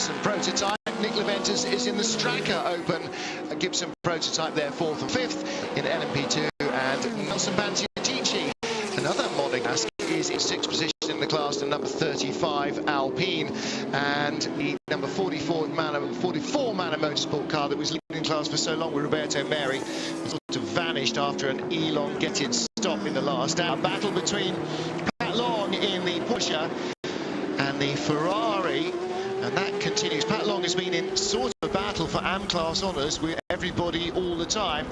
Gibson prototype. Nick Leventis is in the Straka Open. A Gibson prototype there, 4th and 5th in LMP2. And Nelson Bantiadici, another Monegasque, is in 6th position in the class, the number 35 Alpine, and the number 44 Manor Motorsport car that was leading class for so long with Roberto Meri sort of vanished after an elongated stop in the last hour. Battle between Pat Long in the Porsche and the Ferrari, and that continues. Pat Long has been in sort of a battle for AM class honours with everybody all the time.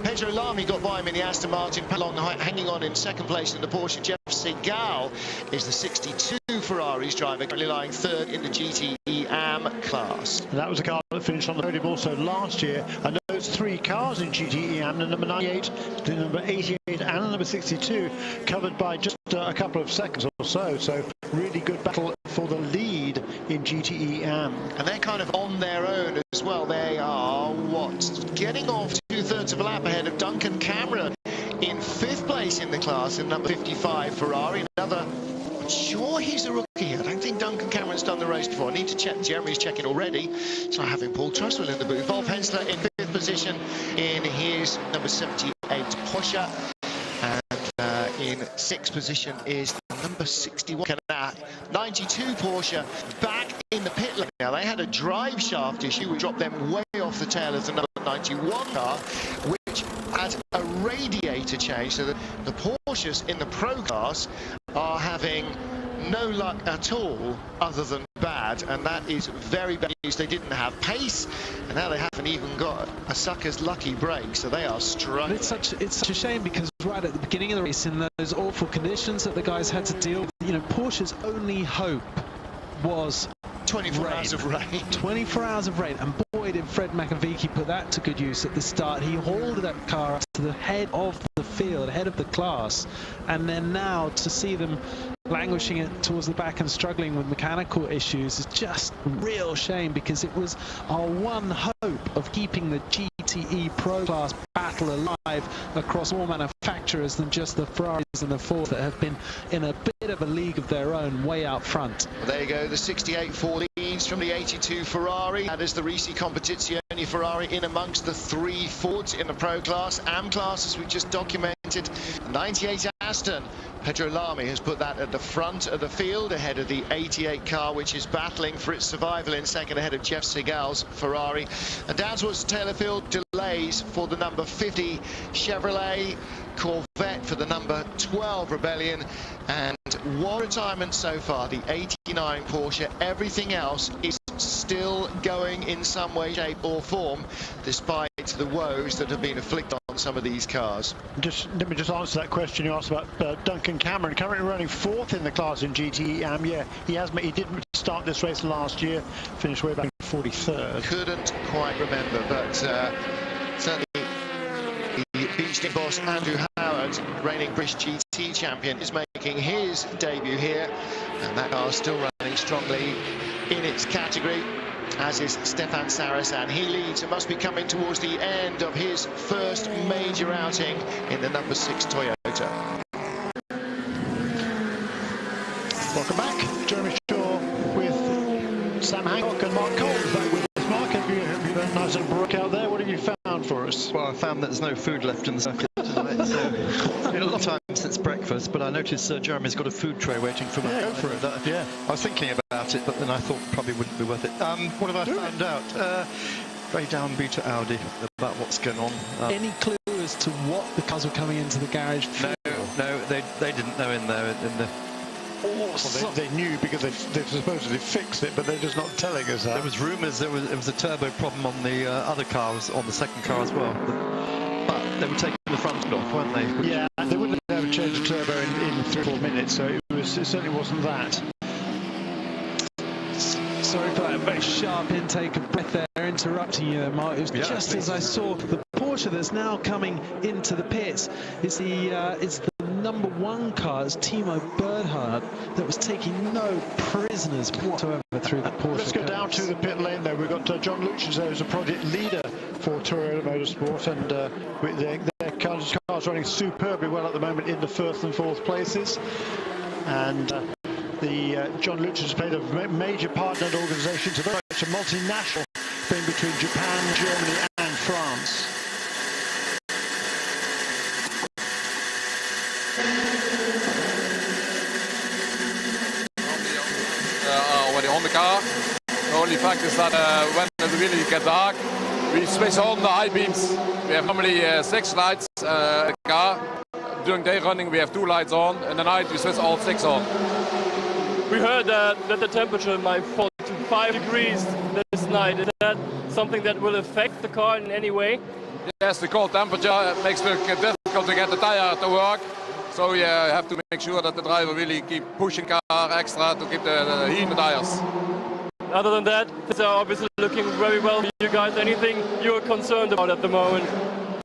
Pedro Lamy got by him in the Aston Martin. Pat Long hanging on in 2nd place in the Porsche. Jeff Segal is the 62 Ferraris driver, currently lying 3rd in the GTE AM class. And that was a car that finished on the podium also last year. And those 3 cars in GTE AM, the number 98, the number 88 and the number 62, covered by just a couple of seconds or so. So really good battle for the lead in GTE AM. And they're kind of on their own as well. They are, getting off 2/3 of a lap ahead of Duncan Cameron in 5th place in the class in number 55 Ferrari. Another, I'm sure he's a rookie. I don't think Duncan Cameron's done the race before. I need to check. Jeremy's checking already. So having Paul Trustwell in the booth. Wolf Hensler in 5th position in his number 78 Porsche. And in 6th position is number 61 92 Porsche, back in the pit lane. Now, they had a drive shaft issue which dropped them way off the tail of the number 91 car, which had a radiator change, so that the Porsches in the Pro class are having no luck at all other than bad, and that is very bad news. They didn't have pace, and now they haven't even got a sucker's lucky break, so they are struggling. It's such a shame, because right at the beginning of the race, in those awful conditions that the guys had to deal with, you know, Porsche's only hope was 24 hours of rain. 24 hours of rain, and boy did Fred McAveeky put that to good use at the start. He hauled that car up to the head of the field, head of the class, and then now to see them languishing it towards the back and struggling with mechanical issues is just a real shame, because it was our one hope of keeping the GTE Pro class battle alive across more manufacturers than just the Ferraris and the Fords that have been in a bit of a league of their own way out front. Well, there you go, the 68 Ford leads from the 82 Ferrari. That is the Risi Competizione Ferrari in amongst the 3 Fords in the Pro class. AM class, as we just documented, 98 Aston. Pedro Lamy has put that at the front of the field, ahead of the 88 car, which is battling for its survival in 2nd, ahead of Jeff Segal's Ferrari. And down towards the tail of the field, delays for the number 50 Chevrolet, Corvette for the number 12 Rebellion, and one retirement so far, the 89 Porsche. Everything else is still going in some way, shape or form, despite the woes that have been inflicted on some of these cars. Let me just answer that question you asked about Duncan Cameron, currently running 4th in the class in GTE AM. Yeah, he did start this race last year, finished way back in 43rd. Couldn't quite remember, but certainly the Beach boss Andrew Howard, reigning British GT champion, is making his debut here, and that car is still running strongly in its category, as is Stefan Sarasan. He leads and must be coming towards the end of his first major outing in the number 6 Toyota. Welcome back. Jeremy Shaw with Sam Hancock and Mark Cole back with us. Mark, have you had a nice little break out there? What have you found for us? Well, I found that there's no food left in the circuit tonight, so it's been a long time since breakfast, but I noticed Jeremy's got a food tray waiting for me. Yeah, go for it. Yeah. I was thinking about it, but then I thought probably wouldn't be worth it. What have I found out? Very downbeat Audi about what's going on. Any clue as to what the cars were coming into the garage for? No, they didn't know in the. Well, they knew because they've supposedly fixed it, but they're just not telling us that. There was rumours it was a turbo problem on the other cars, on the second car as well. But they were taking the front off, weren't they? Yeah, they wouldn't have ever changed the turbo in 3 or 4 minutes, so it certainly wasn't that. Sorry for that very sharp intake of breath there, interrupting you there, Mark. It was just as I saw the Porsche that's now coming into the pits. It's the number 1 car, it's Timo Bernhard, that was taking no prisoners whatsoever through the Porsche. Let's go down to the pit lane there. We've got John Lucius there, who's a project leader for Toyota Motorsport, and their cars running superbly well at the moment in the 1st and 4th places. And the John Lutz has played a major part in that organisation. It's very much a multinational thing between Japan, Germany and France. Already on the car. The only fact is that when it really gets dark, we switch on the high beams. We have normally 6 lights in the car. During day running we have 2 lights on, and at night we switch all 6 on. We heard that the temperature might fall to 5 degrees this night. Is that something that will affect the car in any way? Yes, the cold temperature makes it difficult to get the tire to work. So you have to make sure that the driver really keep pushing car extra to keep the heat in the tires. Other than that, it's obviously looking very well for you guys. Anything you're concerned about at the moment?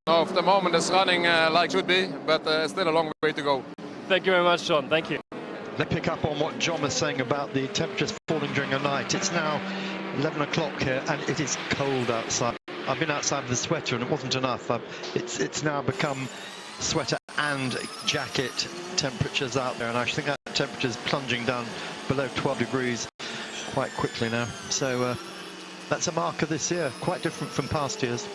No, for the moment it's running like it should be, but still a long way to go. Thank you very much, John. Thank you. Let's pick up on what John was saying about the temperatures falling during the night. It's now 11 o'clock here and it is cold outside. I've been outside with a sweater and it wasn't enough. It's now become sweater and jacket temperatures out there, and I think that temperature is plunging down below 12 degrees quite quickly now. So that's a marker this year, quite different from past years.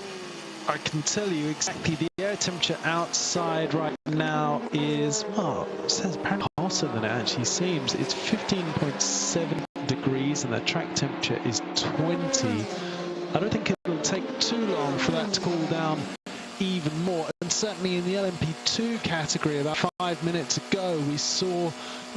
I can tell you exactly the air temperature outside right now is, well, it says apparently hotter than it actually seems. It's 15.7 degrees and the track temperature is 20. I don't think it'll take too long for that to cool down even more, and certainly in the LMP2 category about 5 minutes ago we saw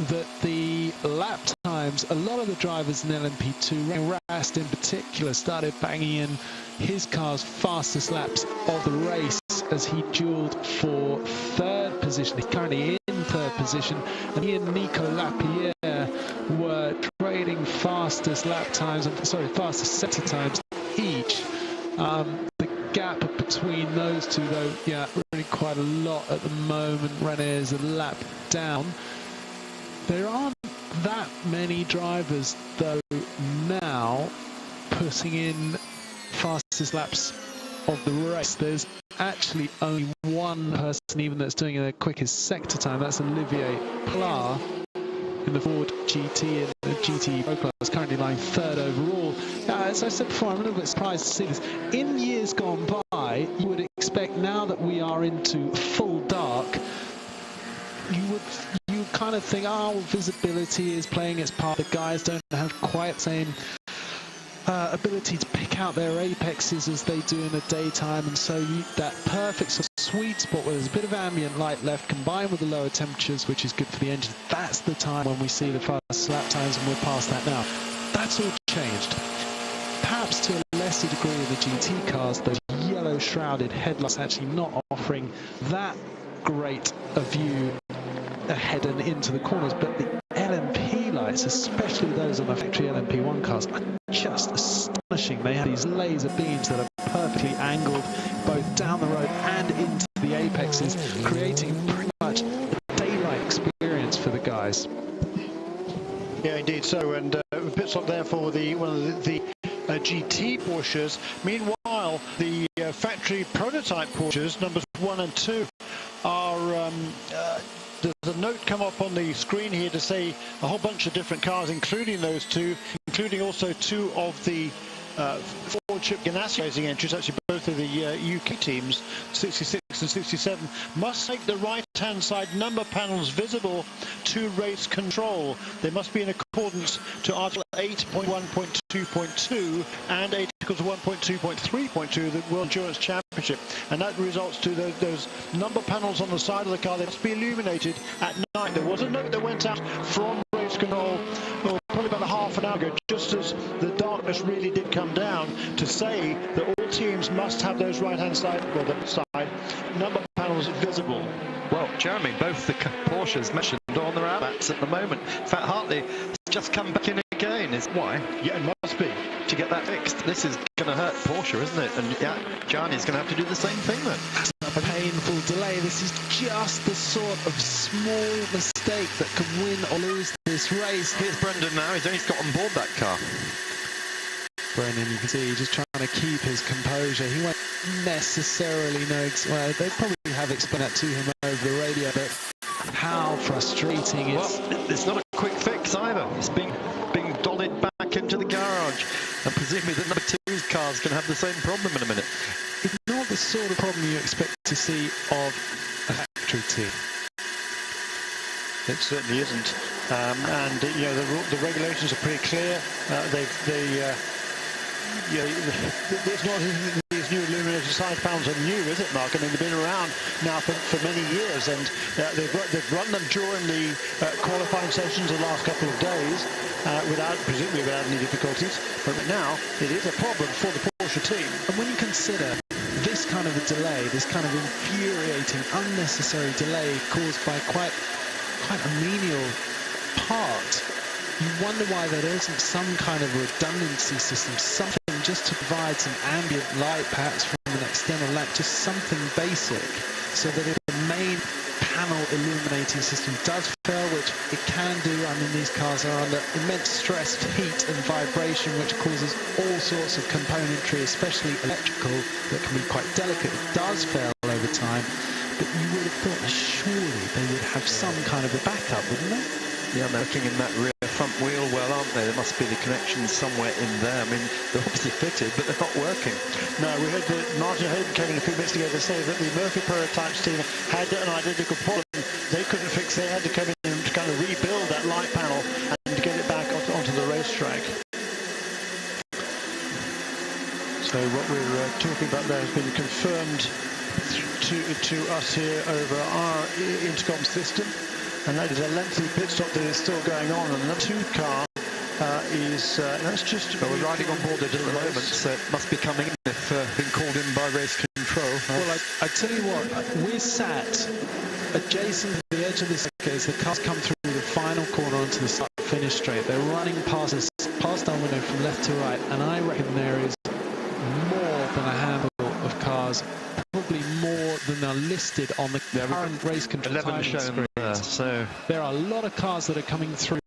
that the lap times, a lot of the drivers in LMP2, Rast in particular, started banging in his car's fastest laps of the race as he duelled for 3rd position. He's currently in 3rd position, and he and Nico Lapierre were trading fastest lap times, fastest sector times each. The gap between those two, though, yeah, really quite a lot at the moment. René is a lap down. There aren't that many drivers, though, now putting in fastest laps of the race. There's actually only one person even that's doing the quickest sector time. That's Olivier Pla in the Ford GT and the GT Pro Class, currently lying 3rd overall. As I said before, I'm a little bit surprised to see this. In years gone by, you would expect, now that we are into full dark, you would kind of think, oh, visibility is playing its part. The guys don't have quite the same ability to pick out their apexes as they do in the daytime, and so that perfect sort of sweet spot where there's a bit of ambient light left combined with the lower temperatures, which is good for the engine, that's the time when we see the fast lap times, and we're past that now. That's all changed. Perhaps to a lesser degree in the GT cars, those yellow shrouded headlights actually not offering that great a view ahead and into the corners, but the LMP lights, especially those on the factory LMP1 cars, are just astonishing. They have these laser beams that are perfectly angled both down the road and into the apexes, creating pretty much a daylight experience for the guys. Yeah, indeed so, and pit stop there for one of the GT Porsches. Meanwhile, the factory prototype Porsches, numbers 1 and 2, are there's a note come up on the screen here to say a whole bunch of different cars, including those two, including also 2 of the Ford Chip Ganassi racing entries, actually both of the UK teams, 66 and 67, must make the right-hand side number panels visible to race control. They must be in accordance to Article 8.1.2.2 and Articles 1.2.3.2 of the World Endurance Championship, and that results to those number panels on the side of the car. They must be illuminated at night. There was a note that went out from race control probably about half an hour ago, just as the darkness really did come down, to say that all teams must have those right-hand side, well, the side number panels visible. Well, Jeremy, both the Porsches mentioned on their outlets at the moment. In fact, Hartley has just come back in again. Is why? Yeah, it must be. To get that fixed. This is going to hurt Porsche, isn't it? And yeah, Gianni's going to have to do the same thing then. A painful delay. This is just the sort of small mistake that can win or lose this race. Here's Brendan now. He's got on board that car. Brendan, you can see he's just trying to keep his composure. He won't necessarily know. Well, they probably have explained that to him over the radio, but how frustrating it's not a quick fix either. It's being dollied back into the garage, and presumably the number 2's car's going to have the same problem in a minute. It's not the sort of problem you expect to see of a factory team. It certainly isn't, and you know the regulations are pretty clear. It's not these new illuminated side panels are new, is it, Mark? I mean, they've been around now for many years, and they've run them during the qualifying sessions the last couple of days, presumably without any difficulties. But now it is a problem for the Porsche team. And when you consider this kind of a delay, this kind of infuriating, unnecessary delay caused by quite a menial part, you wonder why there isn't some kind of redundancy system, something just to provide some ambient light, perhaps from an external lamp, just something basic, so that if the main panel illuminating system does fail, which it can do, I mean, these cars are under immense stress, heat and vibration, which causes all sorts of componentry, especially electrical, that can be quite delicate. It does fail over time, but you would have thought surely they would have some kind of a backup, wouldn't they? Yeah, they're looking in that rear front wheel well, aren't they? There must be the connections somewhere in there. I mean, they're obviously fitted, but they're not working. No, we heard that Martin Hayden came in a few minutes ago to say that the Murphy Prototypes team had an identical problem. They couldn't fix it. They had to come in and kind of rebuild that light panel and get it back onto the racetrack. So what we're talking about there has been confirmed to us here over our intercom system. And that is a lengthy pit stop that is still going on, and the 2 car that's just... Well, we're riding on board it at the moment, so it must be coming in if been called in by race control. Well, I tell you what, we're sat adjacent to the edge of the circuit as the cars come through the final corner onto the start-finish straight. They're running past us, past our window from left to right, and I reckon there is more than a handful of cars, probably more than are listed on the current race control 11 shown there, so there are a lot of cars that are coming through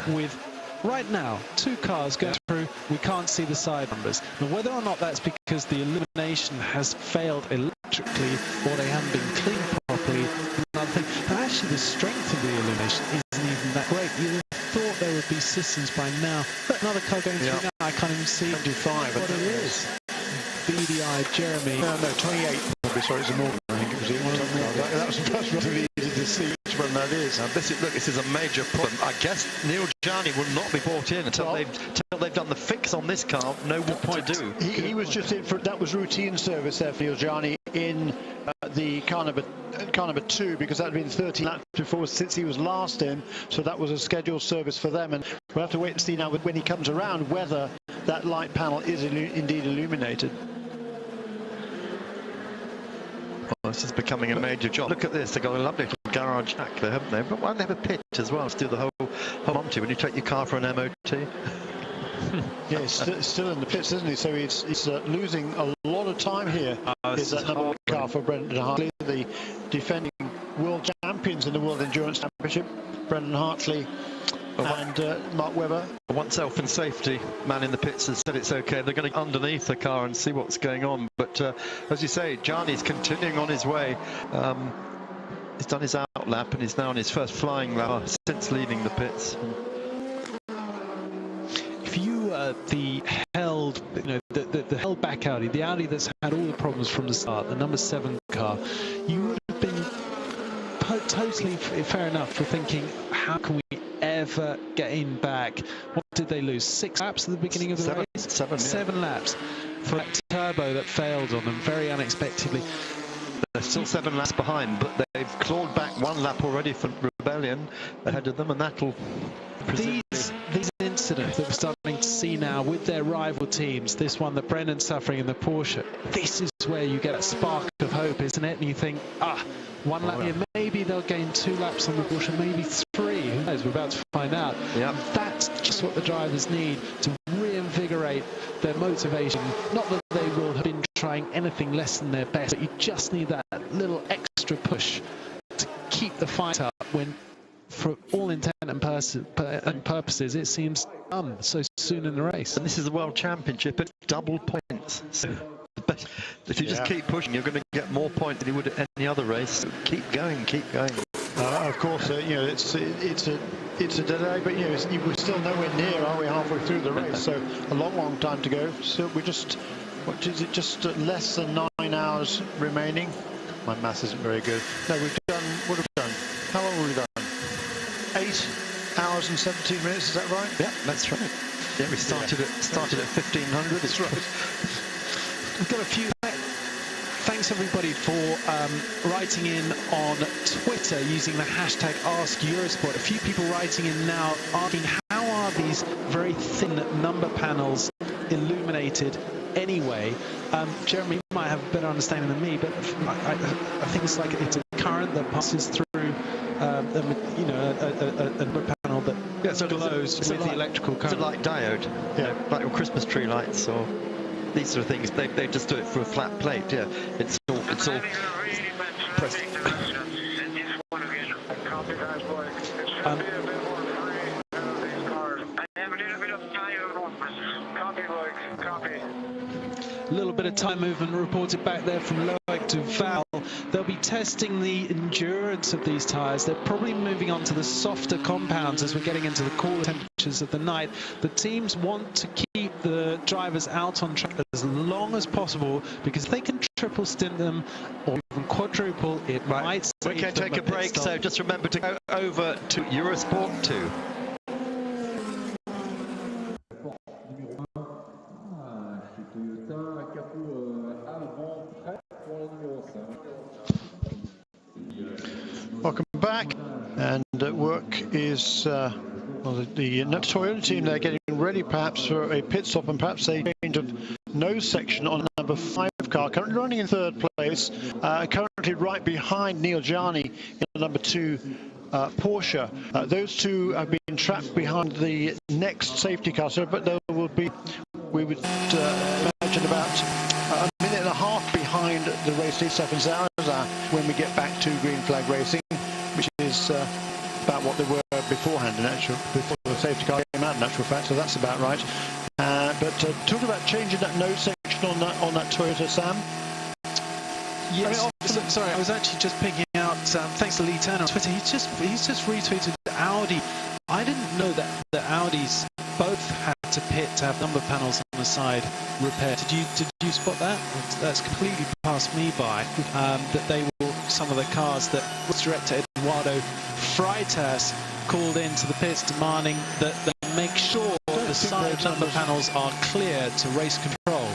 with, right now, 2 cars going through. We can't see the side numbers. Now, whether or not that's because the illumination has failed electrically or they haven't been cleaned properly, another thing. But actually, the strength of the illumination isn't even that great. You would have thought there would be systems by now. Look, another car going through now. I can't even see Pt.5 what it is. BDI, Jeremy. No, 28. Sorry, it's a Morgan. I think it was that's relatively easy to see which one that is. Now, this is a major problem. I guess Neil Jani will not be brought in until they've done the fix on this car. No point to do. He was just in for that was routine service there for Neil Jani in the car number 2, because that had been 13 laps before since he was last in, so that was a scheduled service for them, and we'll have to wait and see now when he comes around whether that light panel is indeed illuminated. Well, this is becoming a major job. Look at this, they've got a lovely little garage back there, haven't they? But why don't they have a pit as well to do the whole Monty when you take your car for an MOT? Yeah, he's still in the pits, isn't he? So he's losing a lot of time here. Is that number 1 car for Brendan Hartley, the defending world champions in the World Endurance Championship. Brendan Hartley and Mark Webber. Once health and safety man in the pits has said it's okay, they're going to go underneath the car and see what's going on. But as you say, Jani's continuing on his way. He's done his out lap and he's now on his first flying lap since leaving the pits. If you the held, the held back Audi, the Audi that's had all the problems from the start, the number 7 car, you would have been totally fair enough for thinking, how can we ever get in back? What did they lose? 6 laps at the beginning of the race? 7 laps for that turbo that failed on them very unexpectedly. They're still 7 laps behind, but they've clawed back 1 lap already for Rebellion ahead of them, and that'll... These incidents that we're starting to see now with their rival teams, this one that Brendan's suffering in the Porsche, this is where you get a spark of hope, isn't it? And you think, 1 lap here, maybe they'll gain 2 laps on the Porsche, maybe 3, who knows, we're about to find out. Yep. That's just what the drivers need to reinvigorate their motivation. Not that they will have been trying anything less than their best, but you just need that little extra push to keep the fight up when, for all intent and purposes, it seems done so soon in the race. And this is the World Championship at double points. So if you just keep pushing, you're going to get more points than you would at any other race. So keep going, keep going. Of course, you know, it's a delay, but you know, we're still nowhere near, are we, halfway through the race? So a long time to go. So we're just, what is it, just less than 9 hours remaining? My maths isn't very good. No, we've done, what have we done? How long have we done? 8 hours and 17 minutes, is that right? Yeah, that's right. Yeah, we started at 1500. That's right. We've got a few. Thanks everybody for writing in on Twitter using the hashtag #AskEurosport. A few people writing in now asking how are these very thin number panels illuminated anyway. Jeremy might have a better understanding than me, but I think it's like it's a current that passes through a number panel that glows with the electrical current. It's a light diode, yeah, like with Christmas tree lights or these sort of things. They just do it for a flat plate. Yeah, it's all pressed. A little bit of time movement reported back there from Loic to Val. They'll be testing the endurance of these tyres. They're probably moving on to the softer compounds as we're getting into the cooler temperatures of the night. The teams want to keep the drivers out on track as long as possible, because if they can triple stint them or even quadruple, it might save Okay, take a break, so just remember to go over to Eurosport 2. Welcome back, and work is well, the Toyota team. They're getting ready perhaps for a pit stop and perhaps a change of nose section on number 5 car, currently running in 3rd place, currently right behind Neil Gianni in the number 2 Porsche. Those two have been trapped behind the next safety car, so but there will be, we would imagine, about a minute and a half behind the race lead Stefan Zaraza when we get back to green flag racing, which is about what they were beforehand, before the safety car came out, in actual fact, so that's about right. But talking about changing that nose section on that Toyota, Sam. Yes. I mean, sorry, I was actually just picking out. Thanks to Lee Turner on Twitter. He's just retweeted Audi. I didn't know that the Audis both had to pit to have number panels on the side repaired. Did you spot that? That's completely passed me by. That they will, some of the cars that was director Eduardo Freitas called into the pits demanding that they make sure the side number panels are clear to race control.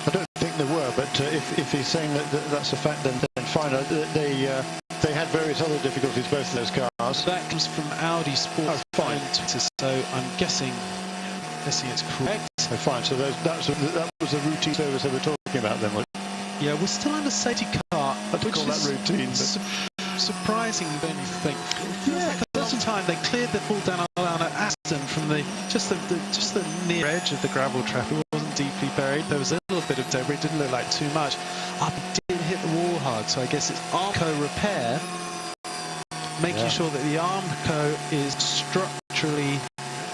I don't think they were, but if he's saying that that's a fact, then fine. They had various other difficulties, both of those cars. That comes from Audi Sport on Twitter, so I'm guessing it's correct. Oh, fine. So that was the routine service they were talking about then. Yeah, we're still under safety car. I'd call that routine. Surprising, don't you think? Yeah, like a long time they cleared the fall down at Aston from just the near edge of the gravel trap. It wasn't deeply buried. There was a little bit of debris. It didn't look like too much. It did hit the wall hard, so I guess it's Armco repair, making sure that the Armco is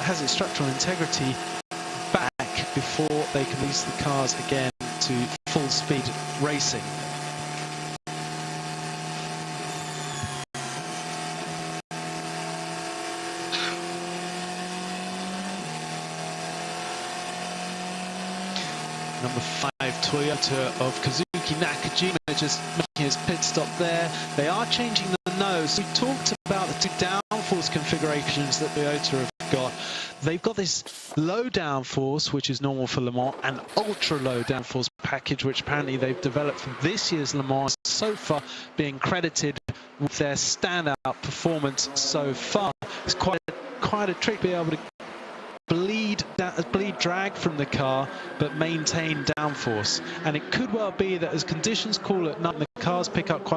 has its structural integrity back before they can release the cars again to full speed racing. Number 5 Toyota of Kazuki Nakajima just making his pit stop there. They are changing the nose. We talked about the 2 downforce configurations that Toyota have got. They've got this low downforce, which is normal for Le Mans, and ultra low downforce package, which apparently they've developed for this year's Le Mans, so far being credited with their standout performance so far. It's quite a trick to be able to bleed drag from the car but maintain downforce, and it could well be that as conditions cool at night, the cars pick up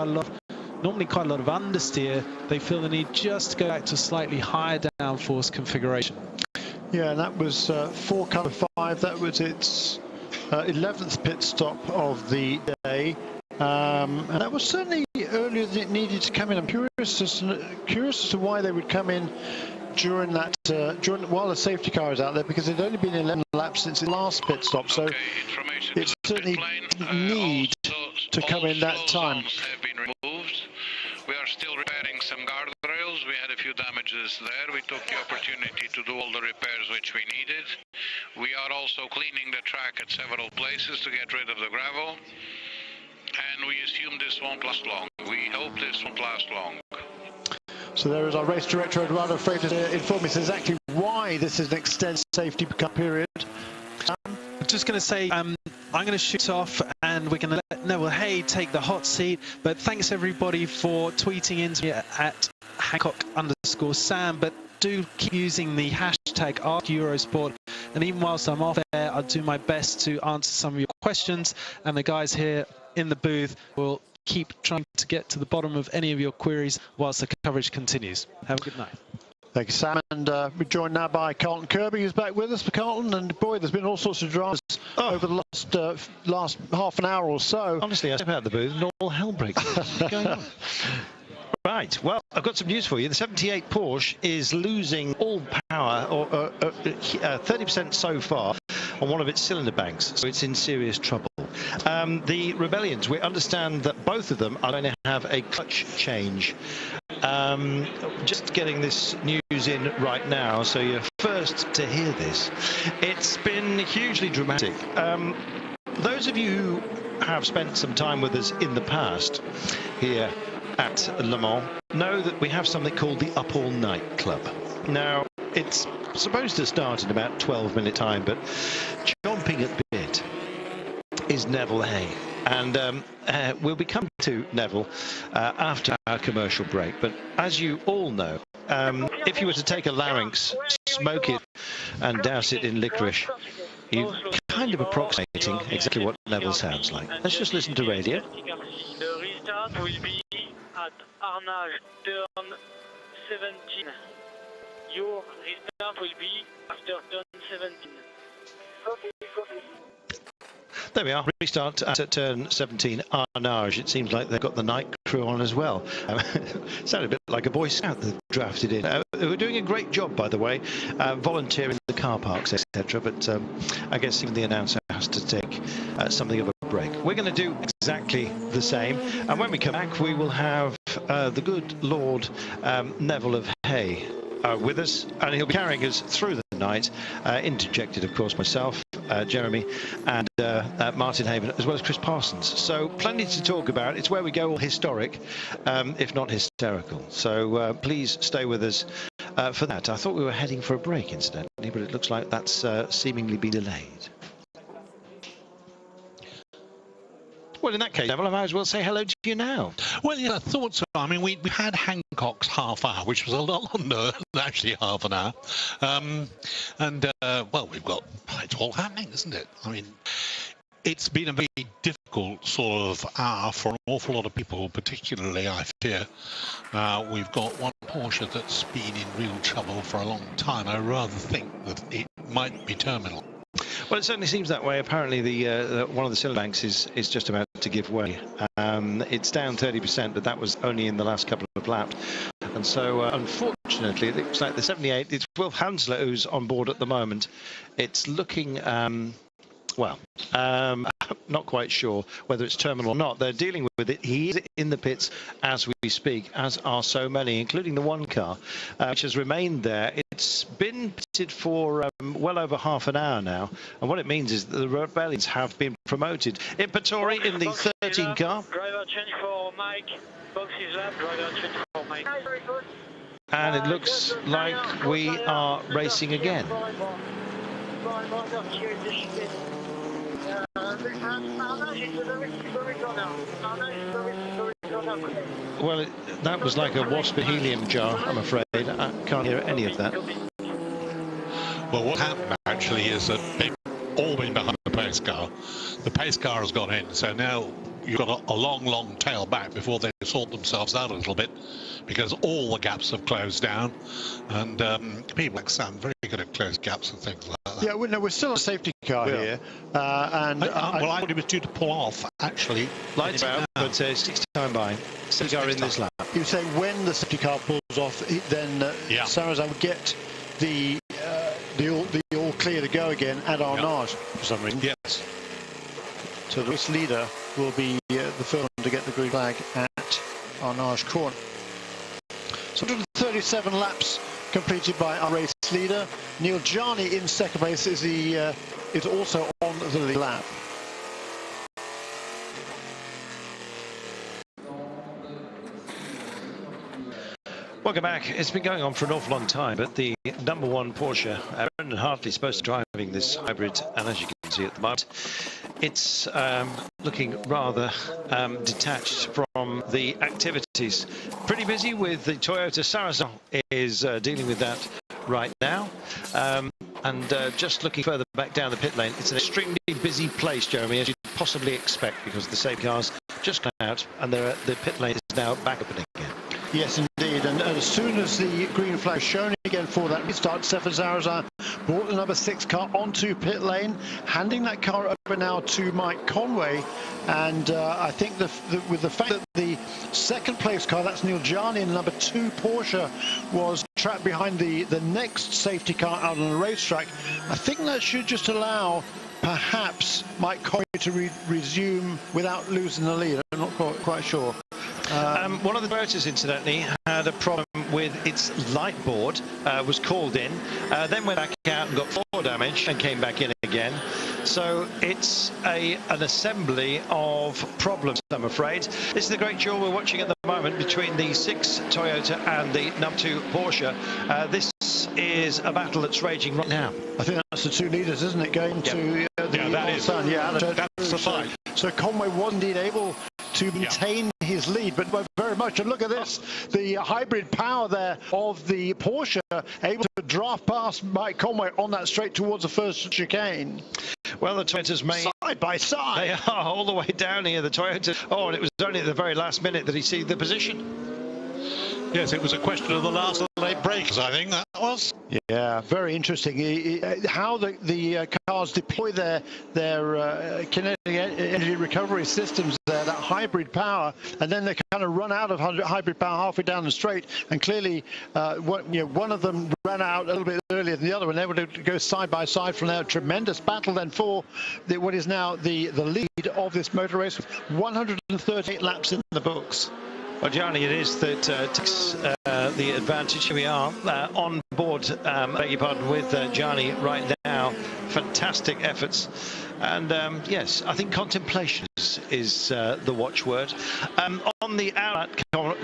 normally quite a lot of understeer. They feel the need just to go back to a slightly higher downforce configuration. Yeah, and that was 4 cover 5. That was its 11th pit stop of the day, and that was certainly earlier than it needed to come in. I'm curious as to why they would come in during that while the safety car is out there, because it'd only been 11 laps since the last pit stop, so it certainly need to come in that time. We are still repairing some guardrails. We had a few damages there. We took the opportunity to do all the repairs which we needed. We are also cleaning the track at several places to get rid of the gravel. And we assume this won't last long. We hope this won't last long. So there is our race director, Eduardo Freitas, to inform us exactly why this is an extended safety period. I'm just going to say, I'm going to shoot off and we're going to let Neville Hay take the hot seat. But thanks everybody for tweeting into me at Hancock_Sam. But do keep using the hashtag #AskEurosport. And even whilst I'm off air, I'll do my best to answer some of your questions. And the guys here in the booth will keep trying to get to the bottom of any of your queries whilst the coverage continues. Have a good night. Thank you, Sam. And we're joined now by Carlton Kirby, who's back with us for Carlton. And boy, there's been all sorts of dramas over the last half an hour or so. Honestly, I step out of the booth and all hell breaks loose. What's going on? Right, well, I've got some news for you. The 78 Porsche is losing all power, or 30% so far, on one of its cylinder banks, so it's in serious trouble. The Rebellions, we understand that both of them are going to have a clutch change. Just getting this news in right now, so you're first to hear this. It's been hugely dramatic. Those of you who have spent some time with us in the past here at Le Mans know that we have something called the Up All Night Club. Now, it's supposed to start in about 12-minute time, but chomping at the bit is Neville Hay. And we'll be coming to Neville after our commercial break. But as you all know, if you were to take a larynx, smoke it and douse it in licorice, you're kind of approximating exactly what Neville sounds like. Let's just listen to radio. The restart will be at Arnage, turn 17. Your restart will be after turn 17. There we are, restart at turn 17, Arnage. It seems like they've got the night crew on as well. Sounded a bit like a Boy Scout that drafted in. They were doing a great job, by the way, volunteering in the car parks, etc. But I guess even the announcer has to take something of a break. We're going to do exactly the same. And when we come back, we will have the good Lord Neville of Hay with us, and he'll be carrying us through the night, interjected of course myself, Jeremy and Martin Haven, as well as Chris Parsons. So plenty to talk about. It's where we go all historic, if not hysterical. So please stay with us for that. I thought we were heading for a break incidentally, but it looks like that's seemingly been delayed. Well, in that case, Neville, I might as well say hello to you now. Well, yeah, I thought so. I mean, we had Hancock's half hour, which was a lot longer than actually half an hour. Well, we've got, it's all happening, isn't it? I mean, it's been a very difficult sort of hour for an awful lot of people, particularly, I fear. We've got one Porsche that's been in real trouble for a long time. I rather think that it might be terminal. Well, it certainly seems that way. Apparently, the one of the cylinder banks is just about to give way. It's down 30%, but that was only in the last couple of laps. And so, unfortunately, it looks like the 78, it's Wilf Hansler who's on board at the moment. It's looking, well, not quite sure whether it's terminal or not. They're dealing with it. He is in the pits as we speak, as are so many, including the one car, which has remained there. It's been pitted for well over half an hour now, and what it means is that the Rebellions have been promoted. Imperatori in the 13 car. Driver change for Mike. Box is lap, driver change for Mike. And it looks like we are racing again. Well, that was like a wasp in a helium jar, I'm afraid. I can't hear any of that. Well, what happened actually is that they've all been behind the pace car. The pace car has gone in, so now you've got a long tail back before they sort themselves out a little bit, because all the gaps have closed down, and people like Sam very good at closed gaps and things like that. Yeah, we're still a safety car here, and well, I thought it was due to pull off actually. Lights out, but it's time by. Safety car in this lap. You say when the safety car pulls off, then Sarrazin would get the all clear to go again at Arnage for some reason. Yes. So the race leader will be the first one to get the green flag at Arnage corner. 137 laps completed by our race leader. Neil Jarni in second place is also on the lead lap. Welcome back. It's been going on for an awful long time, but the number one Porsche, Brendan Hartley, is supposed to be driving this hybrid, and as you can see at the moment, it's looking rather detached from the activities. Pretty busy with the Toyota. Sarrazin is dealing with that right now. And just looking further back down the pit lane, it's an extremely busy place, Jeremy, as you'd possibly expect, because the safety cars just come out and the pit lane is now back open again. Yes, indeed. And as soon as the green flag is shown again for that restart, Stefan Sarrazin brought the number 6 car onto pit lane, handing that car over now to Mike Conway. And I think with the fact that the second place car, that's Neil Jarni, in number 2 Porsche, was trapped behind the next safety car out on the racetrack, I think that should just allow perhaps Mike Conway to resume without losing the lead. I'm not quite sure. One of the motors, incidentally, had a problem with its light board, was called in, then went back out and got floor damage and came back in again. So it's an assembly of problems, I'm afraid. This is the great duel we're watching at the moment between the 6 Toyota and the number 2 Porsche. This is a battle that's raging right now. I think that's the 2 leaders, isn't it, going to the that is. Sun. Yeah, that's the fight. So Conway was indeed able to maintain his lead, but very much, and look at this, the hybrid power there of the Porsche, able to draft past Mike Conway on that straight towards the first chicane. Well, the Toyota's made side by side. They are all the way down here, the Toyota. Oh, and it was only at the very last minute that he see the position. Yes, it was a question of the last late breakers, I think that was. Yeah, very interesting. How the cars deploy their kinetic energy recovery systems there, that hybrid power, and then they kind of run out of hybrid power halfway down the straight. And clearly, one of them ran out a little bit earlier than the other, and they were to go side by side from there. Tremendous battle then for what is now the lead of this motor race, with 138 laps in the books. Well, Gianni, it is that takes the advantage. Here we are on board, beg your pardon, with Gianni right now. Fantastic efforts. And yes, I think contemplation is the watchword. On the out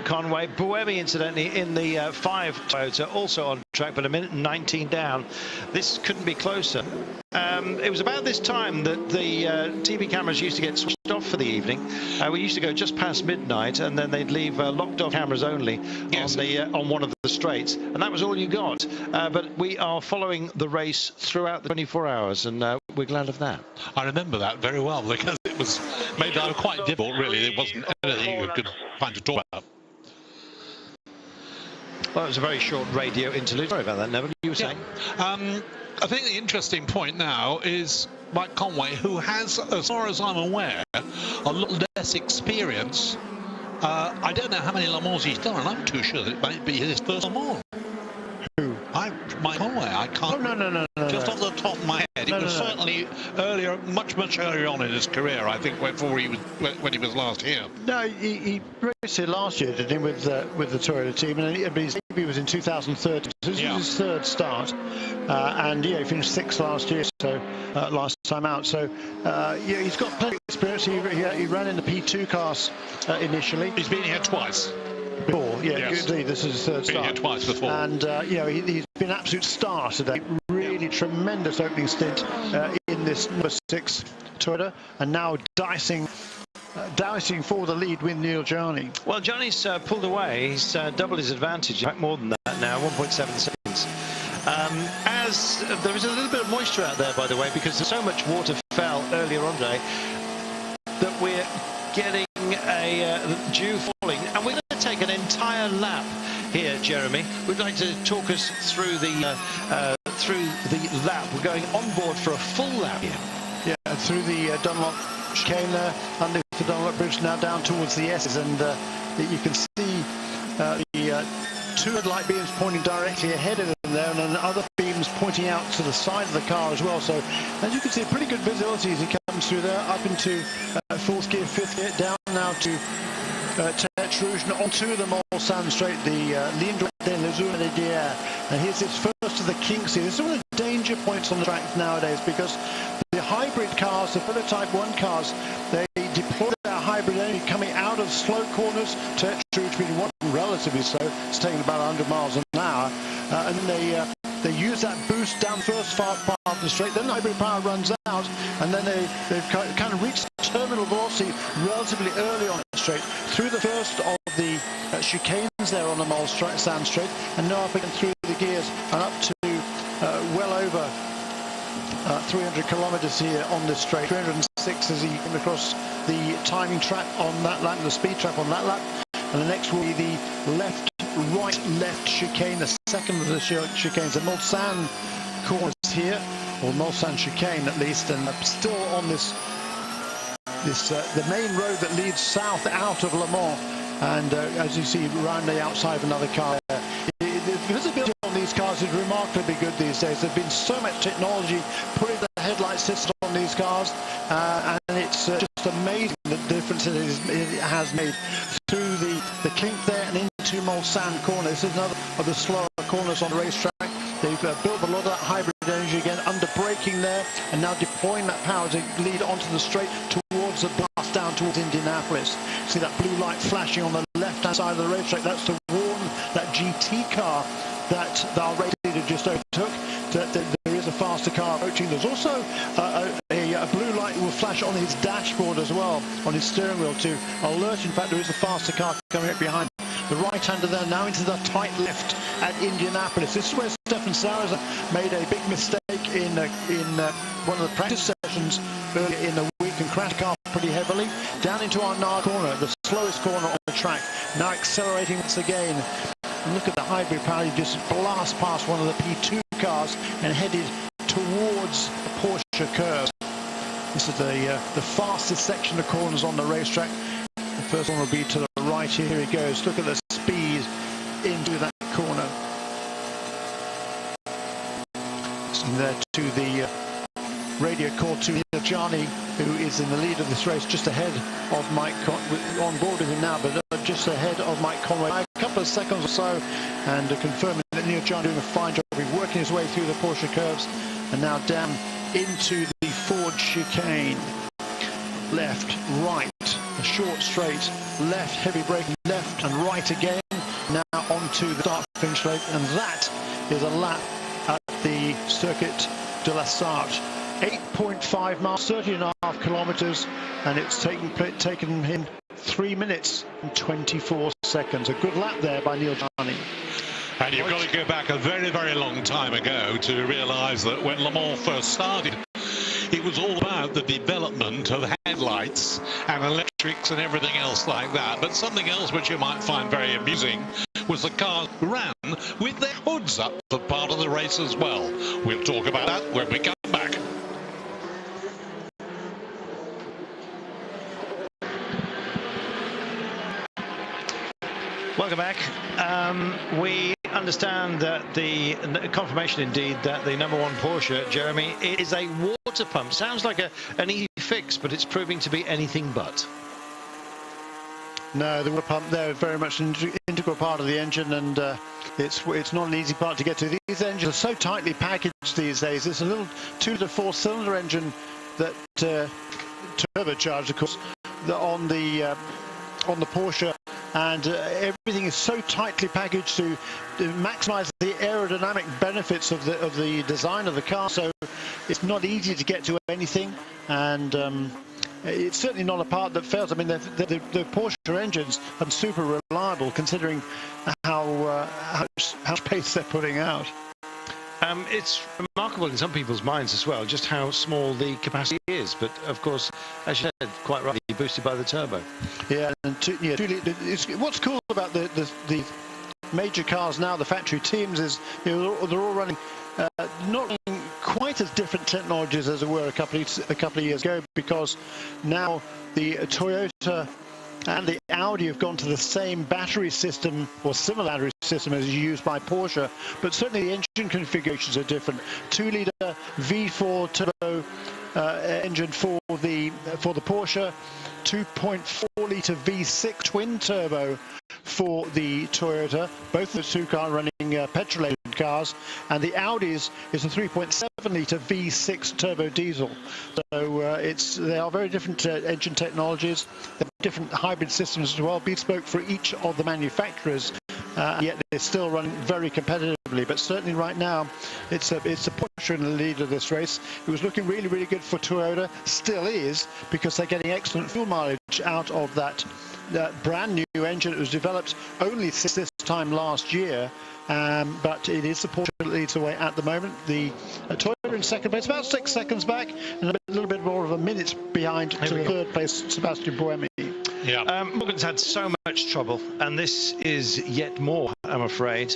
Conway, Buemi, incidentally, in the 5 Toyota, also on track, but a minute and 19 down. This couldn't be closer. It was about this time that the TV cameras used to get switched off for the evening. We used to go just past midnight, and then they'd leave locked off cameras only on one of the straights, and that was all you got. But we are following the race throughout the 24 hours, and we're glad of that. I remember that very well, because it was made out quite difficult, really. It wasn't anything you could find to talk about. Well, it was a very short radio interlude. Sorry about that, Neville. You were saying? I think the interesting point now is Mike Conway, who has, as far as I'm aware, a lot less experience. I don't know how many Le Mans he's done, and I'm too sure that it might be his first Le Mans. Who? Mike Conway. I can't. Oh, no. Just off the top of my head, it was certainly earlier, much earlier on in his career. I think when he was last here. No, he raced here last year, didn't he, with the Toyota team, and his debut was in 2013. So this was his third start, and he finished 6th last year, so last time out. So he's got plenty of experience. He ran in the P2 cars initially. He's been here twice. Before, indeed, this is his third start. Been here twice before. And he's been an absolute star today. Really tremendous opening stint in this number 6 Toyota, and now dicing for the lead with Neil Jarni. Well, Johnny's pulled away. He's doubled his advantage. In fact, more than that now, 1.7 seconds. As there is a little bit of moisture out there, by the way, because so much water fell earlier on today that we're getting a dew falling, and we're going to take an entire lap here, Jeremy. We'd like to talk us through the lap. We're going on board for a full lap here. Yeah, through the Dunlop chicane there, underneath the Dunlop bridge, now down towards the S's, and you can see the 2 light beams pointing directly ahead of them there, and then other beams pointing out to the side of the car as well. So, as you can see, pretty good visibility as he comes through there, up into 4th gear, 5th gear, down now to Tertre Rouge, and on 2 of them also Mulsanne straight, the Ligne de la Zone de Dier. And here's his first of the kinks here. This is one of the danger points on the track nowadays, because the hybrid cars, the prototype 1 cars, they deploy their hybrid energy coming out of slow corners to between one relatively slow. It's taking about 100 miles an hour, and then they use that boost down the first part of the straight. Then the hybrid power runs out, and then they've kind of reached terminal velocity relatively early on the straight through the first of the chicanes there on the Mulsanne straight, and now up again through the gears and up to well over 300 kilometers here on this straight. 306 as he came across the timing trap on that lap, the speed trap on that lap. And the next will be the right-left chicane, the second of the chicanes, the Mulsanne corners here, or Mulsanne chicane at least, and still on this the main road that leads south out of Le Mans. And as you see, around the outside of another car, the visibility on these cars is remarkably good these days. There's been so much technology put in the headlight system on these cars, and it's just amazing the difference it has made through the kink there and into Mulsanne corner. This is another of the slower corners on the racetrack. They've built a lot of that hybrid energy again, under braking there, and now deploying that power to lead onto the straight towards the blast down towards Indianapolis. See that blue light flashing on the left-hand side of the racetrack? That's to warn that GT car that our race leader just overtook, that there is a faster car approaching. There's also a blue light will flash on his dashboard as well, on his steering wheel to alert, in fact, there is a faster car coming up behind. The right-hander there now into the tight left at Indianapolis. This is where Stefan Sauer made a big mistake in one of the practice sessions earlier in the week and crashed the car pretty heavily down into our Nard corner, the slowest corner on the track. Now accelerating once again. And look at the hybrid power. You just blast past one of the P2 cars and headed towards the Porsche curve. This is the fastest section of corners on the racetrack. The first one will be to the right here. Here he goes. Look at the speed into that corner. Listening there to the radio call to Gianni, who is in the lead of this race, just ahead of Mike on board with him now, but just ahead of Mike Conway. A couple of seconds or so, and confirming that Neil Gianni doing a fine job of working his way through the Porsche curves, and now down into the Ford chicane. Left, right, a short straight, left, heavy braking, left and right again. Now onto the start finish straight, and that is a lap at the Circuit de la Sarthe. 8.5 miles, 30.5 kilometers, and it's taken him 3 minutes and 24 seconds. A good lap there by Neil Gianni. And you've got to go back a very, very long time ago to realise that when Le Mans first started, it was all about the development of headlights and electrics and everything else like that. But something else which you might find very amusing was the cars ran with their hoods up for part of the race as well. We'll talk about that when we come back. Welcome back. We understand that the confirmation indeed that the #1 Porsche, Jeremy, is a water pump. Sounds like an easy fix, but it's proving to be anything but. No, the water pump there is very much an integral part of the engine, and it's not an easy part to get to. These engines are so tightly packaged these days. It's a little 2-to 4-cylinder engine that turbocharged, of course, on the Porsche, and everything is so tightly packaged to maximize the aerodynamic benefits of the design of the car. So it's not easy to get to anything, and it's certainly not a part that fails. I mean, the Porsche engines are super reliable considering how much pace they're putting out. It's remarkable in some people's minds as well, just how small the capacity is. But of course, as you said, quite rightly, boosted by the turbo. Yeah, and what's cool about the major cars now, the factory teams, is they're all running not running quite as different technologies as they were a couple of years ago, because now the Toyota and the Audi have gone to the same battery system, or similar battery system, as used by Porsche, but certainly the engine configurations are different. 2-litre V4 turbo engine for the Porsche, 2.4-litre V6 twin turbo for the Toyota. Both those two cars running petrol-engine cars, and the Audi's is a 3.7-litre V6 turbo diesel. So they are very different engine technologies. They're different hybrid systems as well, bespoke for each of the manufacturers. Yet they're still running very competitively, but certainly right now it's a Porsche in the lead of this race. It was looking really, really good for Toyota, still is, because they're getting excellent fuel mileage out of that brand new engine that was developed only since this time last year. But it is the Porsche that leads the way at the moment. The Toyota in second place, about 6 seconds back, and a little bit more of a minute behind to the third place, Sebastian Buemi. Yeah. Morgan's had so much trouble, and this is yet more, I'm afraid.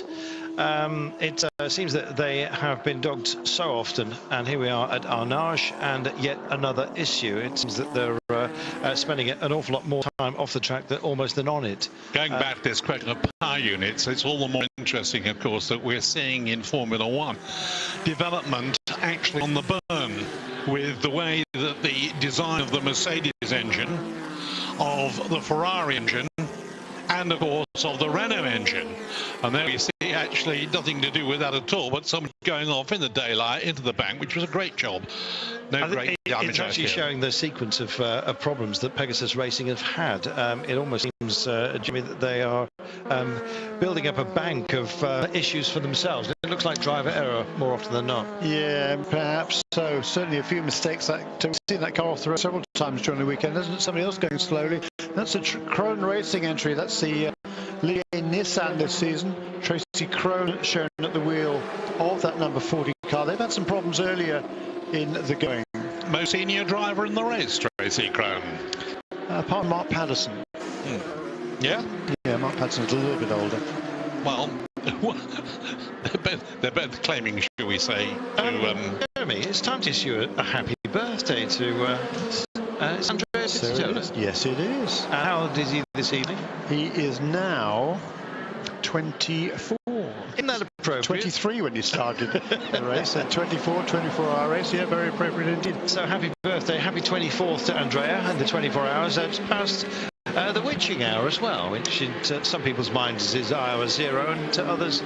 It seems that they have been dogged so often, and here we are at Arnage, and yet another issue. It seems that they're spending an awful lot more time off the track than on it. Going back to this question of power units, it's all the more interesting, of course, that we're seeing in Formula One development actually on the burn, with the way that the design of the Mercedes engine, of the Ferrari engine, and of course of the Renault engine. And there we see actually nothing to do with that at all, but someone going off in the daylight into the bank, which was a great job. No great damage. It's actually showing the sequence of problems that Pegasus Racing have had. It almost seems, Jimmy, that they are building up a bank of issues for themselves. It looks like driver error more often than not. Yeah, perhaps so. Certainly a few mistakes. We've seen that car off the road several times during the weekend. Isn't somebody else going slowly? That's a Krone Racing entry. That's the Lié Nissan this season. Tracy Krone shown at the wheel of that number 40 car. They've had some problems earlier in the going. Most senior driver in the race, Tracy Krone. Apart from Mark Patterson. Yeah? Yeah, Mark Patterson's a little bit older. Well, they're both claiming, shall we say, to... Jeremy, it's time to issue a happy birthday to Andrea Pizzitola. Yes, it is. How old is he this evening? He is now 24. Isn't that appropriate? 23 when he started the race, and 24-hour race. Yeah, very appropriate indeed. So happy birthday, happy 24th to Andrea, and the 24 hours. It's past the witching hour as well, which in some people's minds is hour 0, and to others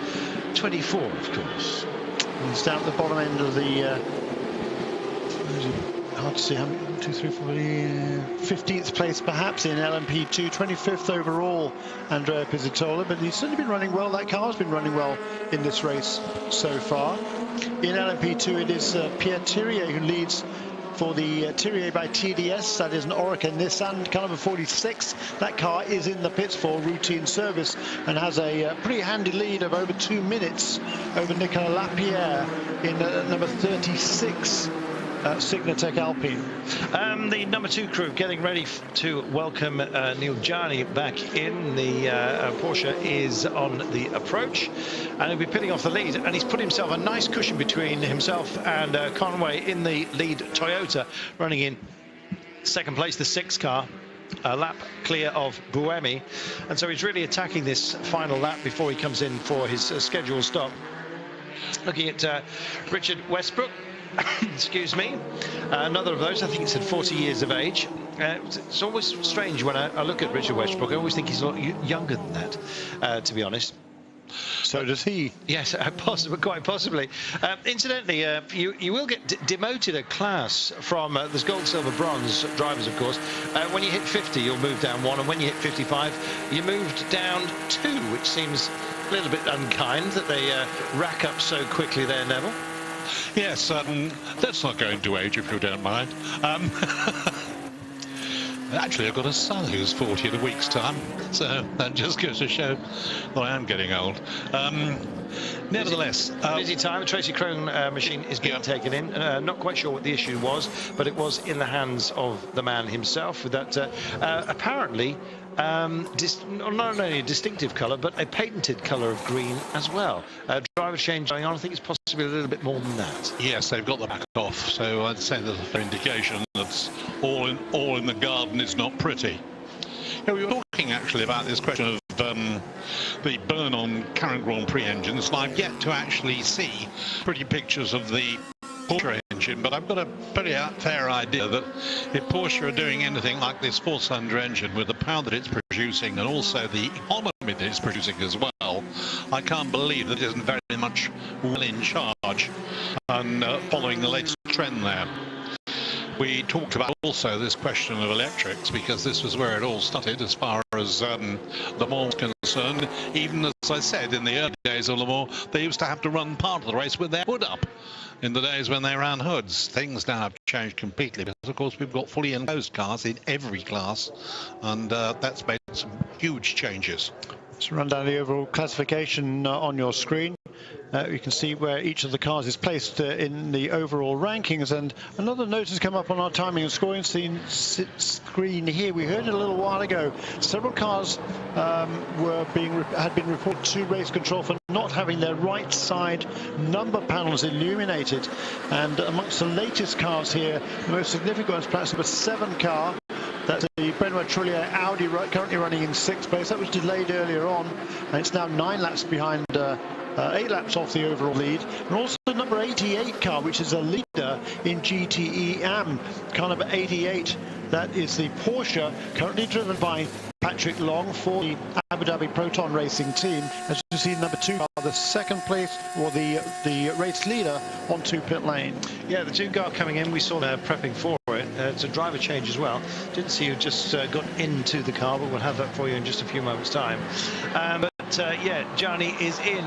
24, of course. And it's down at the bottom end of the hard to see how many, 1, 2, 3, 4, 15th place perhaps in LMP2, 25th overall, Andrea Pizzitola, but he's certainly been running well. That car's been running well in this race so far. In LMP2 it is Pierre Thirier who leads for the Thirier by TDS. That is an Oreca Nissan, car number 46. That car is in the pits for routine service and has a pretty handy lead of over 2 minutes over Nicolas Lapierre in number 36. Signatech Alpine. The number 2 crew getting ready to welcome Neil Jani back in. The Porsche is on the approach, and he'll be pitting off the lead, and he's put himself a nice cushion between himself and Conway in the lead Toyota, running in second place, the 6 car. A lap clear of Buemi, and so he's really attacking this final lap before he comes in for his scheduled stop. Looking at Richard Westbrook. Excuse me, another of those. I think he said 40 years of age. It's always strange when I look at Richard Westbrook. I always think he's a lot younger than that, to be honest. So does he? Yes, quite possibly. Incidentally, you will get demoted a class from there's gold, silver, bronze drivers, of course. When you hit 50, you'll move down 1, and when you hit 55, you moved down 2, which seems a little bit unkind that they rack up so quickly there, Neville. Yes, let's not go into age if you don't mind. Actually, I've got a son who's 40 in a week's time, so that just goes to show that I am getting old. Nevertheless, busy time. Tracy Krone machine is being taken in. Not quite sure what the issue was, but it was in the hands of the man himself with that apparently not only a distinctive colour, but a patented colour of green as well. Driver change going on. I think it's possibly a little bit more than that. Yes, they've got the back off, so I'd say there's a fair indication that all in the garden is not pretty. Yeah, we were talking actually about this question of the burn on current Grand Prix engines, and I've yet to actually see pretty pictures of the Porsche engine, but I've got a pretty fair idea that if Porsche are doing anything like this 4-cylinder engine with the power that it's producing and also the economy performing it's producing as well. I can't believe that it isn't very much well in charge and following the latest trend there. We talked about also this question of electrics, because this was where it all started as far as Le Mans was concerned. Even as I said, in the early days of Le Mans, they used to have to run part of the race with their hood up. In the days when they ran hoods, things now have changed completely, because of course we've got fully enclosed cars in every class, and that's made some huge changes. Let's run down the overall classification on your screen. You can see where each of the cars is placed in the overall rankings, and another note has come up on our timing and scoring screen here. We heard it a little while ago. Several cars had been reported to race control for not having their right side number panels illuminated, and amongst the latest cars here, the most significant ones, perhaps number 7 car. That's the Benoit Trullier Audi, currently running in 6th place. That was delayed earlier on, and it's now 9 laps behind, 8 laps off the overall lead. And also number 88 car, which is a leader in GTE AM. Car number 88, that is the Porsche, currently driven by Patrick Long for the Abu Dhabi Proton Racing team. As you see, number 2 car, the 2nd place, or the race leader onto pit lane. Yeah, the 2 car coming in, we saw they're prepping for it. It's a driver change as well. Didn't see who just got into the car, but we'll have that for you in just a few moments' time. Yeah, Gianni is in.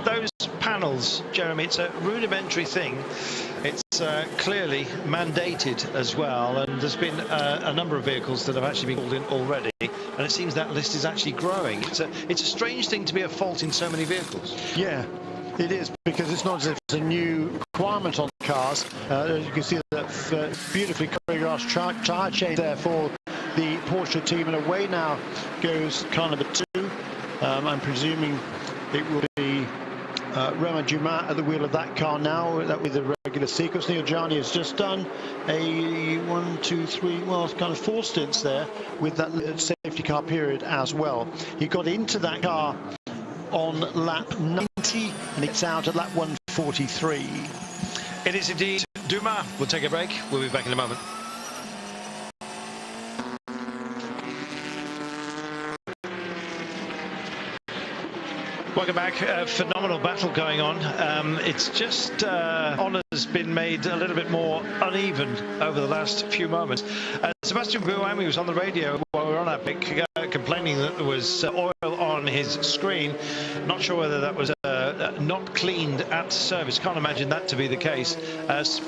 Those panels, Jeremy, it's a rudimentary thing. It's clearly mandated as well, and there's been a number of vehicles that have actually been called in already, and it seems that list is actually growing. It's a strange thing to be at fault in so many vehicles. Yeah, it is, because it's not as if it's a new requirement on cars. As you can see, that beautifully choreographed tyre change there for the Porsche team, and away now goes car number 2. I'm presuming it will be Romain Dumas at the wheel of that car now. That will be the regular sequence. Neil Gianni has just done a 1, 2, 3, well, kind of 4 stints there with that safety car period as well. He got into that car on lap 90 and it's out at lap 143. It is indeed Dumas. We'll take a break. We'll be back in a moment. Welcome back. Phenomenal battle going on. It's just honours been made a little bit more uneven over the last few moments. Sebastian Buemi was on the radio while we were on our pick, complaining that there was oil on his screen. Not sure whether that was not cleaned at service. Can't imagine that to be the case.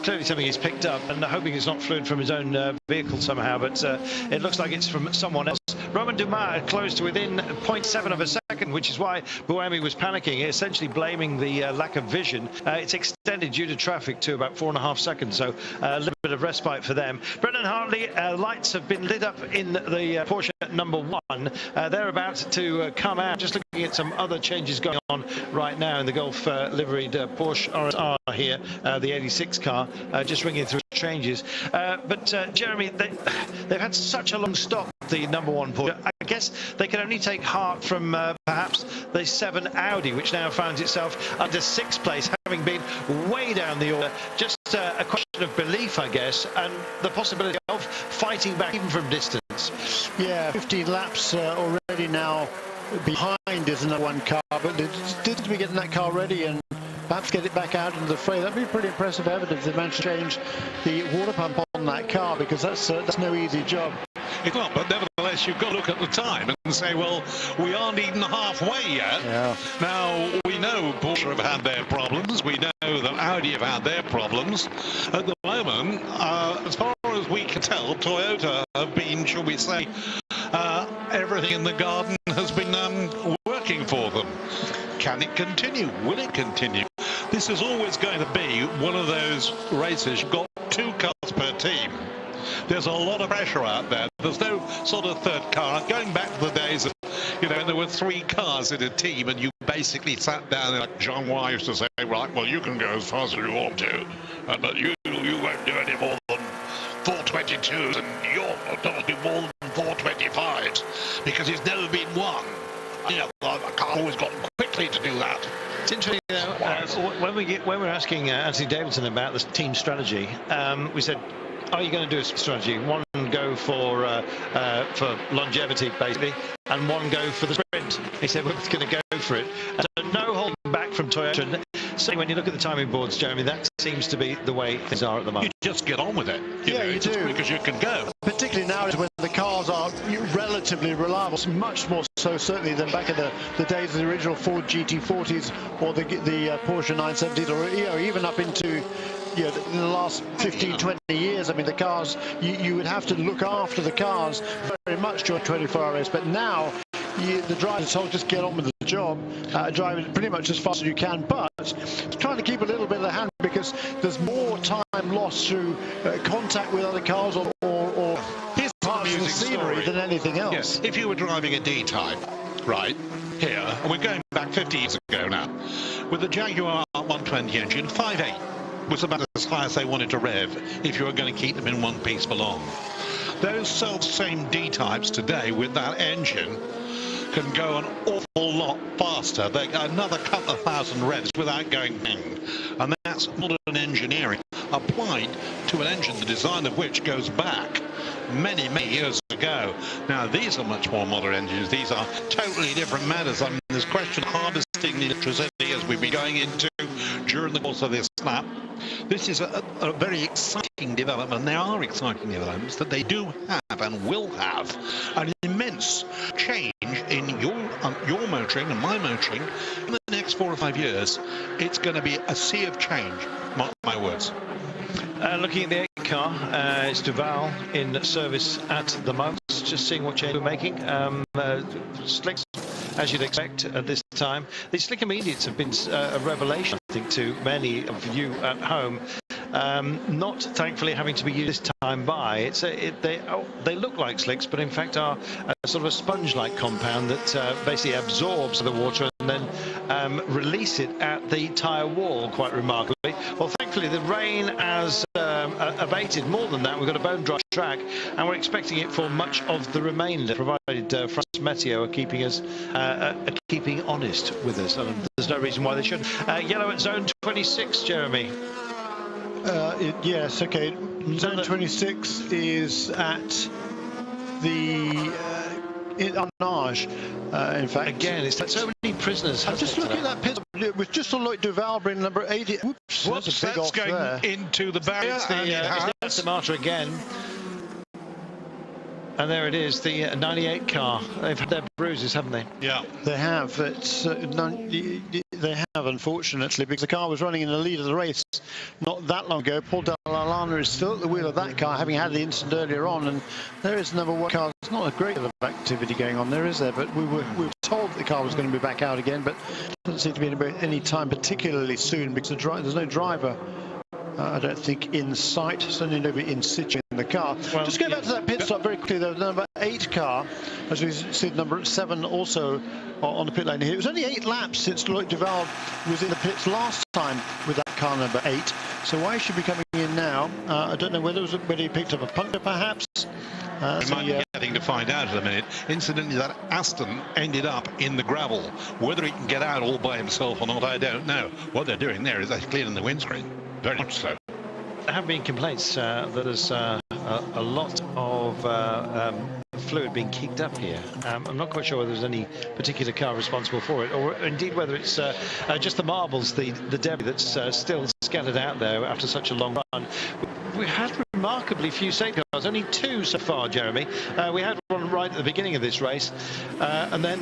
Clearly something he's picked up, and hoping it's not fluid from his own vehicle somehow, but it looks like it's from someone else. Romain Dumas closed to within 0.7 of a second, which is why Buemi was panicking, essentially blaming the lack of vision. It's extended due to traffic to about 4.5 seconds, so a little bit of respite for them. Brendan Hartley, lights have been lit up in the Porsche number 1. They're about to come out. Just looking at some other changes going on right now in the Golf liveried Porsche RSR here, the 86 car, just ringing through changes. But Jeremy, they've had such a long stop, the number 1 Porsche. I guess they can only take heart from perhaps the 7 Audi, which now finds itself under 6th place, having been way down the order. Just a question of belief, I guess, and the possibility of fighting back even from distance. Yeah, 15 laps already now behind is another 1 car, but they did be getting that car ready and perhaps get it back out into the fray. That'd be pretty impressive evidence if they managed to change the water pump on that car, because that's no easy job. It's not, but nevertheless, you've got to look at the time and say, well, we aren't even halfway yet. Yeah. Now, we know Porsche have had their problems. We know that Audi have had their problems. At the moment, as far as we can tell, Toyota have been, shall we say, everything in the garden has been working for them. Can it continue? Will it continue? This is always going to be one of those races. You've got 2 cars per team. There's a lot of pressure out there. There's no sort of third car. Going back to the days of, when there were 3 cars in a team and you basically sat down, like Jean Roy used to say, right, well, you can go as fast as you want to, but you won't do any more than 422s, and you're not do more than 425s, because it's never been won. The car always got quickly to do that. It's interesting, when we're asking Anthony Davidson about this team strategy, we said, are you going to do a strategy? One go for longevity, basically, and one go for the sprint. He said we're going to go for it. So no holding back from Toyota. So when you look at the timing boards, Jeremy, that seems to be the way things are at the moment. You just get on with it. You know, you it's do. as quick as you can go. Particularly now when the cars are relatively reliable, much more so certainly than back in the days of the original Ford GT40s or the Porsche 970s, or even up into in the last 15, 20 years. I mean, the cars, you would have to look after the cars very much during 24-hour race, but now the driver's told just get on with the job, drive it pretty much as fast as you can, but trying to keep a little bit of the hand because there's more time lost through contact with other cars or parts of the scenery than anything else. Yes. If you were driving a D-Type, right, here, and we're going back 50 years ago now, with the Jaguar 120 engine, 5.8 was about as high as they wanted to rev if you were going to keep them in one piece for long. Those self-same D-Types today with that engine can go an awful lot faster. They got another couple of thousand revs without going bang. And that's modern engineering applied to an engine, the design of which goes back many, many years ago. Now, these are much more modern engines. These are totally different matters. I mean, there's question of harvesting the electricity as we've been going into during the course of this lap. This is a very exciting development. There are exciting developments that they do have and will have an immense change in your motoring and my motoring in the next 4 or 5 years. It's going to be a sea of change, mark my words. Looking at the 8 car, it's Duval in service at the moment. Just seeing what change we're making. Slicks, as you'd expect at this time. The slick immediates have been a revelation, I think, to many of you at home. Not thankfully having to be used this time by. They look like slicks, but in fact are sort of a sponge-like compound that basically absorbs the water and then release it at the tyre wall, quite remarkably. Well, thankfully the rain has abated. More than that, we've got a bone dry track, and we're expecting it for much of the remainder, provided France Meteo are keeping us keeping honest with us. And there's no reason why they shouldn't. Yellow at zone 26, Jeremy. Yes, okay. Zone 26 is at the Arnage, in fact. Again, it's so many prisoners. I'm just looking at that pit. It was just on Duval bring number 80. Whoops, that's going there. Into the barrier. It's the Marta again. And there it is, the 98 car. They've had their bruises, haven't they? Yeah. They have. They have, unfortunately, because the car was running in the lead of the race not that long ago. Paul Dall'Anna is still at the wheel of that car, having had the incident earlier on. And there is number 1 car. It's not a great deal of activity going on there, is there? But we were told that the car was going to be back out again, but it doesn't seem to be any time particularly soon because there's no driver. I don't think in sight, certainly nobody in situ in the car. Well, just going back to that pit stop very quickly, though, the number 8 car, as we see number 7 also on the pit lane here. It was only 8 laps since Loic Duval was in the pits last time with that car number 8. So why should be coming in now? I don't know whether he picked up a puncture, perhaps. We might be getting to find out in a minute. Incidentally, that Aston ended up in the gravel. Whether he can get out all by himself or not, I don't know. What they're doing there is they're clearing the windscreen. Very much so. There have been complaints that there's a lot of fluid being kicked up here. I'm not quite sure whether there's any particular car responsible for it, or indeed whether it's just the marbles, the debris that's still scattered out there after such a long run. We had remarkably few safety cars, only 2 so far, Jeremy. We had one right at the beginning of this race, and then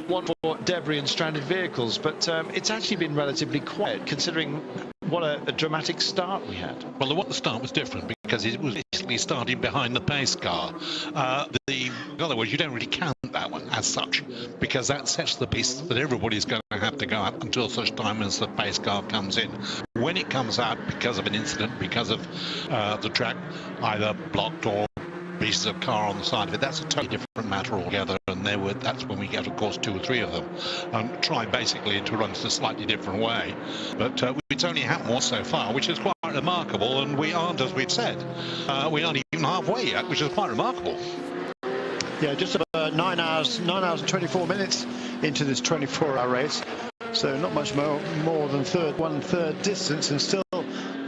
one for debris and stranded vehicles, but it's actually been relatively quiet considering what a dramatic start we had. Well, the start was different because it was basically starting behind the pace car. In other words, you don't really count that one as such because that sets the piece that everybody's going to have to go up until such time as the pace car comes in. When it comes out because of an incident, because of the track either blocked or pieces of car on the side of it, that's a totally different matter altogether, and that's when we get, of course, 2 or 3 of them. Try basically to run in a slightly different way, but it's only happened once so far, which is quite remarkable, and we aren't, as we've said, we aren't even halfway yet, which is quite remarkable. Yeah, just about 9 hours and 24 minutes into this 24-hour race, so not much more than 1/3 distance, and still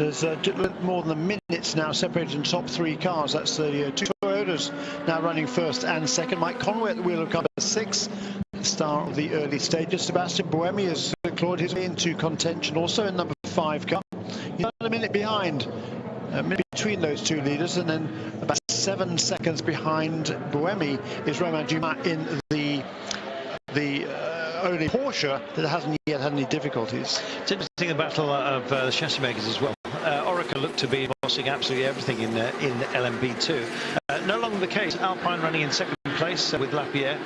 There's a little more than a minute now separated in top 3 cars. That's the 2 Toyotas now running first and second. Mike Conway at the wheel of car 6, the star of the early stages. Sebastian Buemi has clawed his way into contention also in number 5 car. He's about a minute behind. A minute between those 2 leaders, and then about 7 seconds behind Buemi is Romain Dumas in the only Porsche that hasn't yet had any difficulties. It's interesting, the battle of the chassis makers as well. Orica looked to be bossing absolutely everything in LMP2. No longer the case. Alpine running in second place with Lapierre.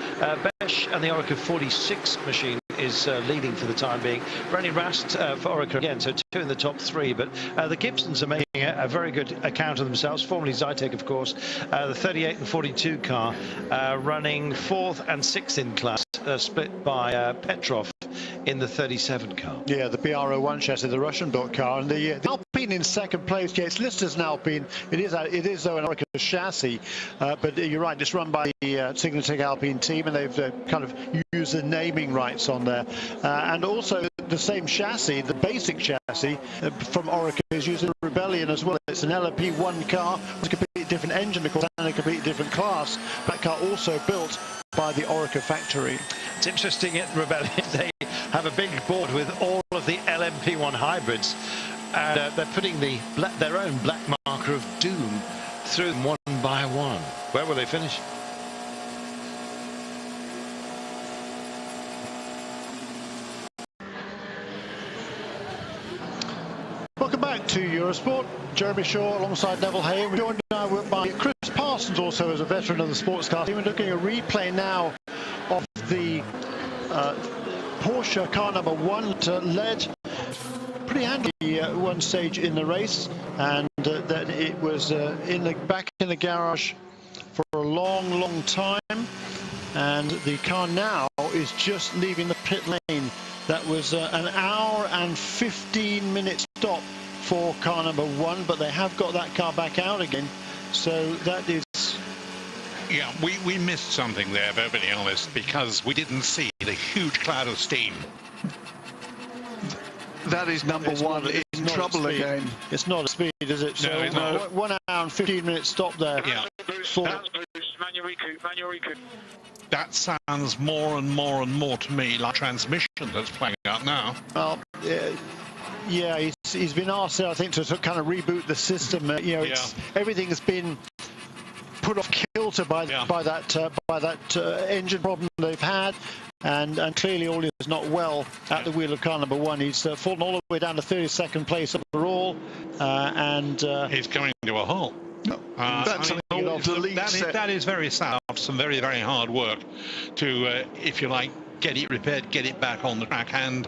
Besch and the Orica 46 machine is leading for the time being. Bernie Rast for Orica again, so 2 in the top 3. But the Gibsons are making a very good account of themselves. Formerly Zytek, of course. The 38 and 42 car running 4th and 6th in class, split by Petrov in the 37 car. Yeah, the BR01 chassis, the Russian-built car, and the Alpine in second place. Yeah, it's listed as an Alpine. It is though an Orica chassis, but you're right. It's run by the Signatec Alpine team, and they've kind of used the naming rights on there. And also the same chassis, the basic chassis from Orica, is used in Rebellion as well. It's an LMP1 car with a completely different engine, of course, and a completely different class. That car also built by the Orica factory. It's interesting at Rebellion, they have a big board with all of the LMP1 hybrids, and they're putting their own black marker of doom through them one by one. Where will they finish? Welcome back to Eurosport. Jeremy Shaw alongside Neville Hay. We're joined now by Chris Parsons, also as a veteran of the sports car team. We're looking at a replay now of the Porsche car number 1 led pretty handy at one stage in the race, and then it was back in the garage for a long time, and the car now is just leaving the pit lane. That was an hour and 15-minute stop for car number 1, but they have got that car back out again, so that is... Yeah, we missed something there, very honest, because we didn't see the huge cloud of steam. That is number 1 in trouble again. It's not a speed, is it? No, it's not. 1 hour and 15-minute stop there. Yeah. Manual recoup. That sounds more and more to me like transmission that's playing out now. Well, yeah, he's been asked, I think, to kind of reboot the system. Everything has been put off kilter by that engine problem they've had, and clearly all is not well at the wheel of car number 1. He's fallen all the way down to 32nd place overall, and he's coming to a halt. That's an old delete set. That is very sad. Some very hard work to, if you like, get it repaired, get it back on the track, and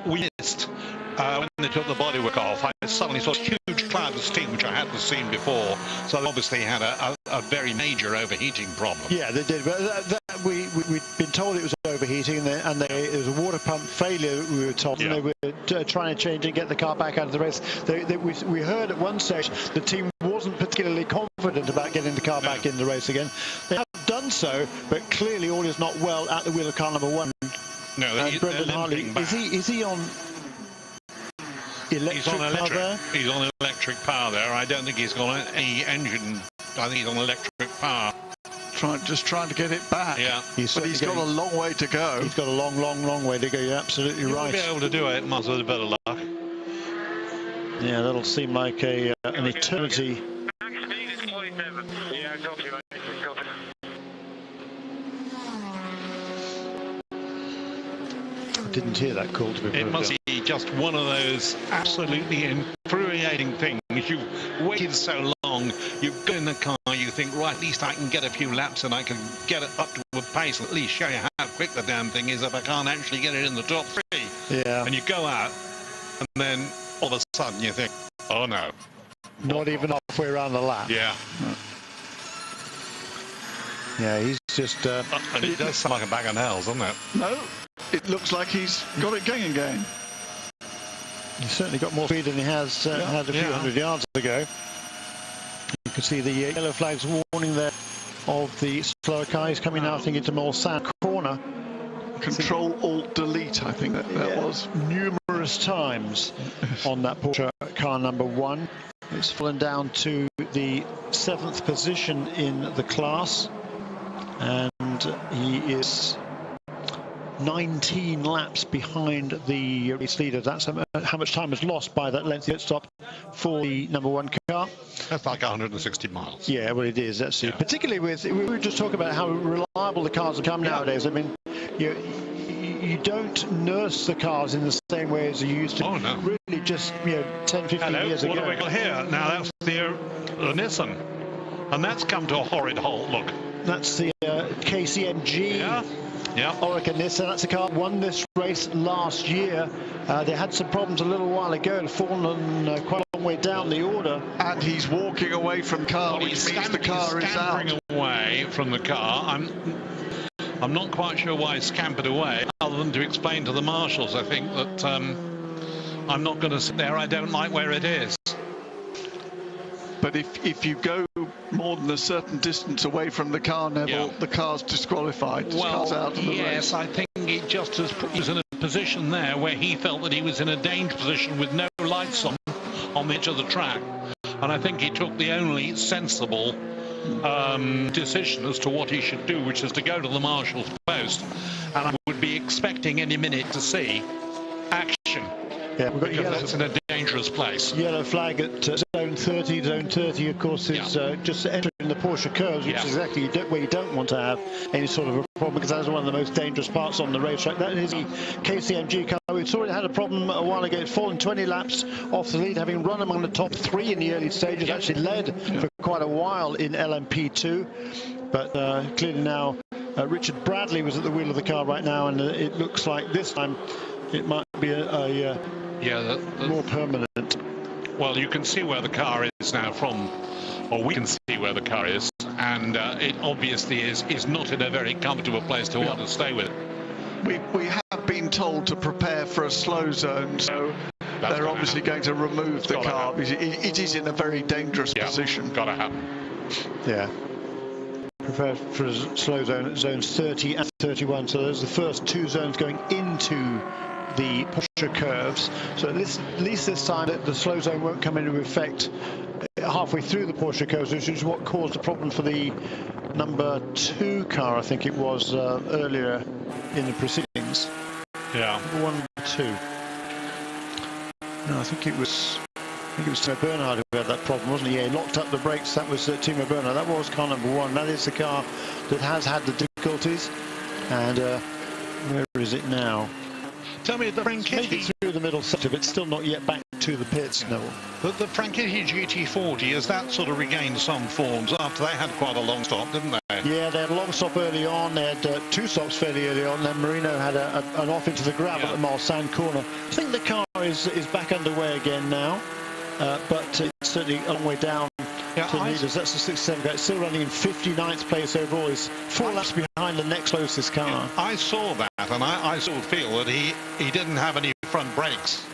we missed when they took the bodywork off. I suddenly saw a huge cloud of steam, which I hadn't seen before. So they obviously had a very major overheating problem. Yeah, they did. But we'd been told it was overheating, and it was a water pump failure, we were told. Yeah. And they were trying to change and get the car back out of the race. We heard at one stage the team wasn't particularly confident about getting the car back in the race again. They have done so, but clearly all is not well at the wheel of car number 1. No, Brendan Hartley, is he on electric power there? He's on electric power there. I don't think he's got any engine. I think he's on electric power. Just trying to get it back. Yeah. But he's got a long way to go. He's got a long way to go. You're absolutely right. He'll be able to do it. Might as well have a bit of luck. Yeah, that'll seem like an eternity. Max speed is 47. Yeah, copy, mate. Copy. Didn't hear that call, to be It must be just one of those absolutely infuriating things. You've waited so long, you go in the car, you think, right, at least I can get a few laps and I can get it up to a pace, at least show you how quick the damn thing is if I can't actually get it in the top 3. Yeah. And you go out, and then all of a sudden you think, oh no. Not even halfway around the lap. Yeah. Yeah, he's just... and it does sound like a bag of nails, doesn't it? No, it looks like he's got it going again. He's certainly got more speed than he has had a few hundred yards ago. You can see the yellow flags warning there of the slower car. He's coming now, I think, into more sand corner. Control-Alt-Delete, I think that was. Numerous times on that Porsche car number 1. It's fallen down to the 7th position in the class, and he is 19 laps behind the race leader. That's how much time is lost by that lengthy pit stop for the number 1 car. That's like 160 miles. Yeah, well, it is, actually. Yeah. Particularly with, we were just talking about how reliable the cars have become nowadays. I mean, you don't nurse the cars in the same way as you used to. Oh, no. Really just, 10, 15 years ago. What have we got here? Now, that's the Nissan. And that's come to a horrid halt, look. That's the KCMG. Yeah. Orica Nissan. That's a car that won this race last year. They had some problems a little while ago. They've fallen quite a long way down the order. And he's walking away from the car, which means the car is out. Scampering away from the car. I'm not quite sure why he scampered away, other than to explain to the marshals, I think, that I'm not going to sit there. I don't like where it is. But if you go more than a certain distance away from the car, Neville, the car's disqualified. The car's out of the race. I think it just has put us in a position there where he felt that he was in a dangerous position with no lights on the edge of the track. And I think he took the only sensible decision as to what he should do, which is to go to the marshal's post. And I would be expecting any minute to see action. Yeah, we've got because it's in a dangerous place. Yellow flag at zone 30. Zone 30, of course, is just entering the Porsche curves, which is exactly where you don't want to have any sort of a problem, because that's one of the most dangerous parts on the racetrack. That is the KCMG car. We saw it had a problem a while ago. It's fallen 20 laps off the lead, having run among the top 3 in the early stages. Actually led for quite a while in LMP2, but clearly now Richard Bradley was at the wheel of the car right now, and it looks like this time it might be more permanent. Well, you can see where the car is now from, or we can see where the car is, and it obviously is not in a very comfortable place to want to stay with it. We have been told to prepare for a slow zone, so they're obviously going to remove the car. It is in a very dangerous position. Got to happen. Yeah. Prepare for a slow zone at zones 30 and 31. So those are the first 2 zones going into the Porsche curves. So at least this time the slow zone won't come into effect halfway through the Porsche curves, which is what caused the problem for the number 2 car, I think it was, earlier in the proceedings. Yeah. Number 1 and 2. No, I think it was Timo Bernhard who had that problem, wasn't he? Yeah, he locked up the brakes. That was Timo Bernhard. That was car number 1. That is the car that has had the difficulties. And where is it now? Tell me, the Franchitti... Maybe through the middle sector, but still not yet back to the pits, Neville. But the Franchitti GT40, has that sort of regained some forms after they had quite a long stop, didn't they? Yeah, they had a long stop early on. They had 2 stops fairly early on. Then Marino had an off into the gravel at the Marsan corner. I think the car is back underway again now, but it's certainly a long way down to the leaders. That's the 67 guy. It's still running in 59th place overall. He's 4 laps behind the next closest car. Yeah, I saw that, and I sort of feel that he didn't have any front brakes.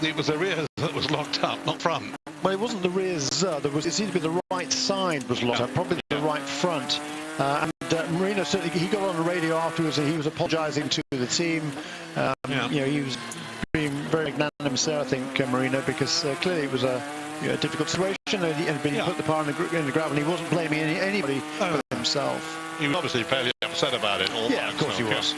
It was the rear that was locked up, not front. Well, it wasn't the rear. It seemed to be the right side was locked up, probably the right front. And Marino certainly, he got on the radio afterwards and he was apologising to the team. He was being very magnanimous there, I think, Marino, because clearly it was a difficult situation. And he had been put the car in the gravel, and he wasn't blaming anybody but himself. He was obviously fairly upset about it. Yeah, of course he was.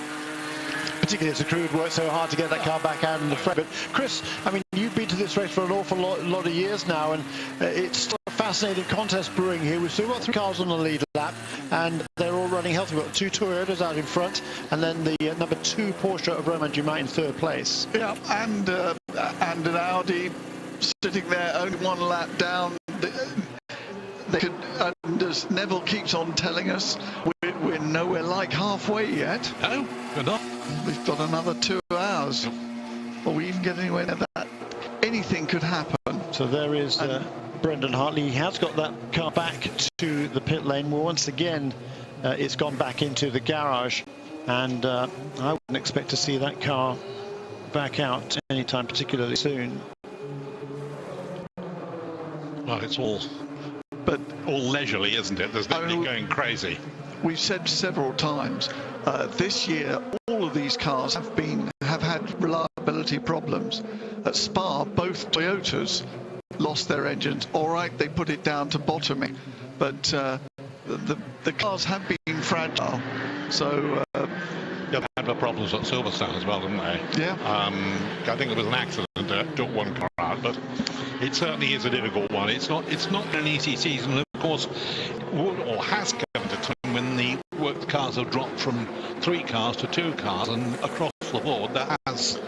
Particularly as the crew had worked so hard to get that car back out in the front. But Chris, I mean, you've been to this race for an awful lot of years now, and it's still a fascinating contest brewing here. We've still got 3 cars on the lead lap, and they're all running healthy. We've got 2 Toyotas out in front, and then the number 2 Porsche of Romain Dumas in 3rd place. Yeah, and an Audi sitting there only 1 lap down. And as Neville keeps on telling us, we're nowhere like halfway yet. No, we're not. We've got another 2 hours. Or we even get anywhere near that. Anything could happen. So there is Brendan Hartley. He has got that car back to the pit lane. Well, once again, it's gone back into the garage. And I wouldn't expect to see that car back out anytime particularly soon. Well, it's all leisurely, isn't it? There's nobody going crazy. we've said several times, this year all of these cars have had reliability problems. At Spa, both Toyotas lost their engines. All right, they put it down to bottoming, but the cars have been fragile. So they've had the problems at Silverstone as well, didn't they? Yeah. I think there was an accident that took one car out, but it certainly is a difficult one. It's not an easy season. And of course, would or has come to a time when the work cars have dropped from 3 cars to 2 cars, and across the board that has,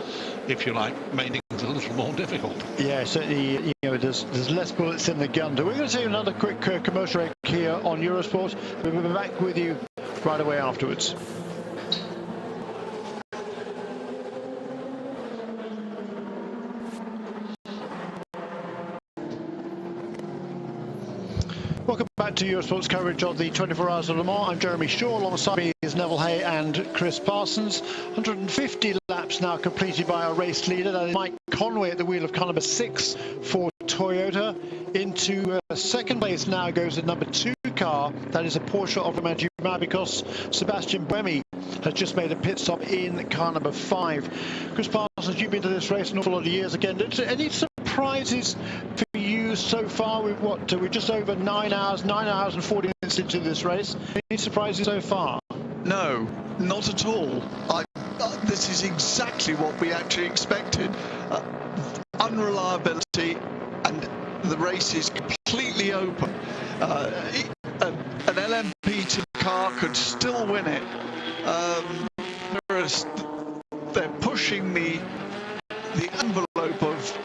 if you like, made things a little more difficult. Yeah, certainly, there's less bullets in the gun. We're going to take another quick commercial break here on Eurosport. We'll be back with you right away afterwards. Welcome back to Eurosport's coverage of the 24 Hours of Le Mans. I'm Jeremy Shaw. Alongside me is Neville Hay and Chris Parsons. 150 laps now completed by our race leader. That is Mike Conway at the wheel of car number 6 for Toyota. Into second place now goes the number 2 car. That is a Porsche of Romain Dumas, because Sebastian Buemi has just made a pit stop in car number 5. Chris Parsons, you've been to this race an awful lot of years again. Any surprises for you so far? We're just over 9 hours and 40 minutes into this race. Any surprises so far? No, not at all. This is exactly what we actually expected. Unreliability, and the race is completely open. An LMP2 car could still win it. They're pushing the envelope of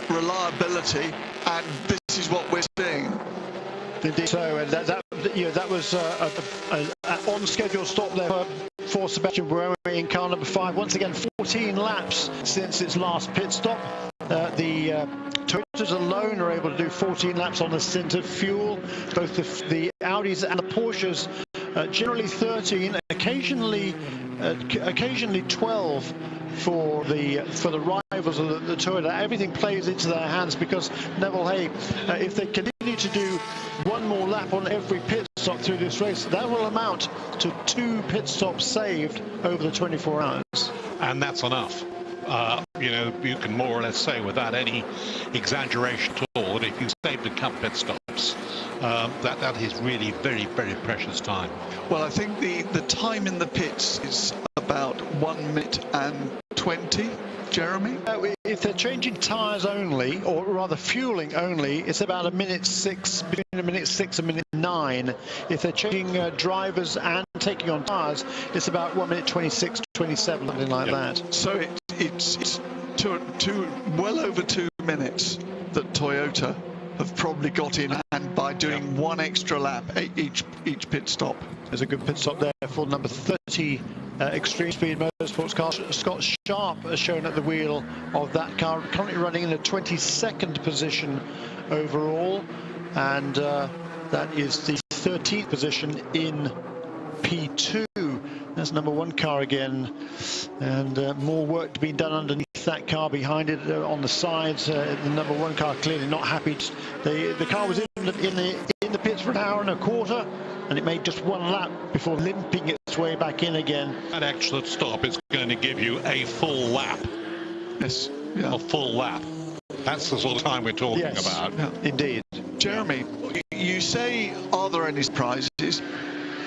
reliability, and this is what we're seeing. Indeed so, and that was an on-schedule stop there for Sebastian Buemi in car number 5. Once again, 14 laps since its last pit stop. The Toyotas alone are able to do 14 laps on the stint of fuel. Both the Audis and the Porsches generally 13, occasionally 12 for the rivals of the Toyota. Everything plays into their hands, because Neville Hay, if they continue to do one more lap on every pit stop through this race, that will amount to 2 pit stops saved over the 24 hours. And that's enough. You can more or less say without any exaggeration at all that if you saved a couple pit stops, that is really very, very precious time. Well, I think the time in the pits is about 1 minute and 20, Jeremy? If they're changing tyres only, or rather fueling only, it's about a minute 6, between a minute 6 and minute 9. If they're changing drivers and taking on tyres, it's about 1 minute 26, 27, something like that. So it's well over 2 minutes that Toyota have probably got in hand by doing one extra lap each pit stop. There's a good pit stop there for number 30 Extreme Speed Motorsports car. Scott Sharp has shown at the wheel of that car, currently running in the 22nd position overall, and that is the 13th position in P2. That's number 1 car again, and more work being done underneath that car behind it on the sides. The number 1 car clearly not happy. The car was in the pits for an hour and a quarter, and it made just 1 lap before limping its way back in again. That extra stop is going to give you a full lap. Yes, yeah. A full lap. That's the sort of time we're talking about. Yeah. Indeed. Jeremy, you say, are there any surprises?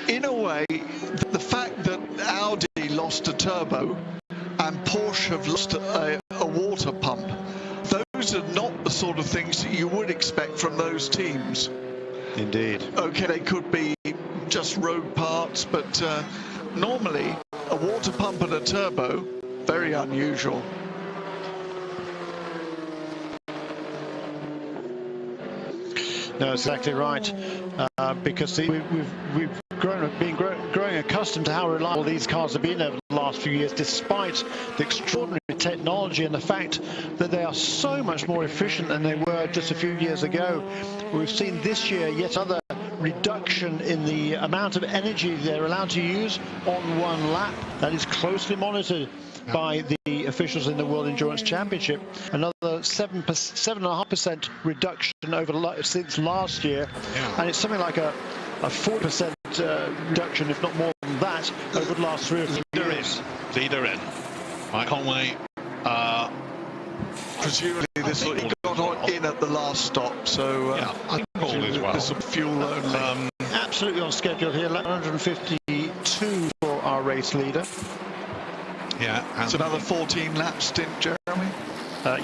In a way, the fact that Audi lost a turbo and Porsche have lost a water pump, those are not the sort of things that you would expect from those teams. Indeed. Okay, they could be just road parts, but normally a water pump and a turbo, very unusual. No, that's exactly right. Because we've been growing accustomed to how reliable these cars have been over the last few years, despite the extraordinary technology and the fact that they are so much more efficient than they were just a few years ago. We've seen this year yet another reduction in the amount of energy they're allowed to use on 1 lap. That is closely monitored by the officials in the World Endurance Championship. Another 7.5% reduction over since last year, and it's something like a 40% reduction, if not more than that, over the last 3 or 4 years. Leader in. Mike Conway. Presumably this he got on in at the last stop, so I think as well. This will fuel only. Absolutely on schedule here, lap 152 for our race leader. Yeah, it's another 14 lap stint, Jeremy.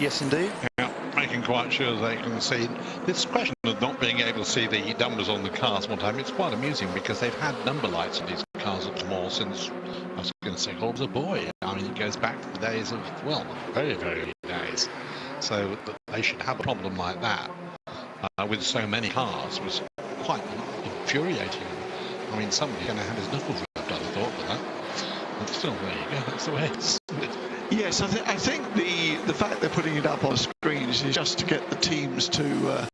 Yes, indeed. Yeah, making quite sure they can see. This question of not being able to see the numbers on the cars one time, it's quite amusing because they've had number lights on these cars at the mall since, I was going to say, I was a boy. I mean, it goes back to the days of, well, very, very early days. So they should have a problem like that with so many cars was quite infuriating. I mean, somebody's going to have his knuckles ripped, I'd have thought, with that. But still, there you go, that's the way it's... Yes, I think the fact they're putting it up on screens is just to get the teams to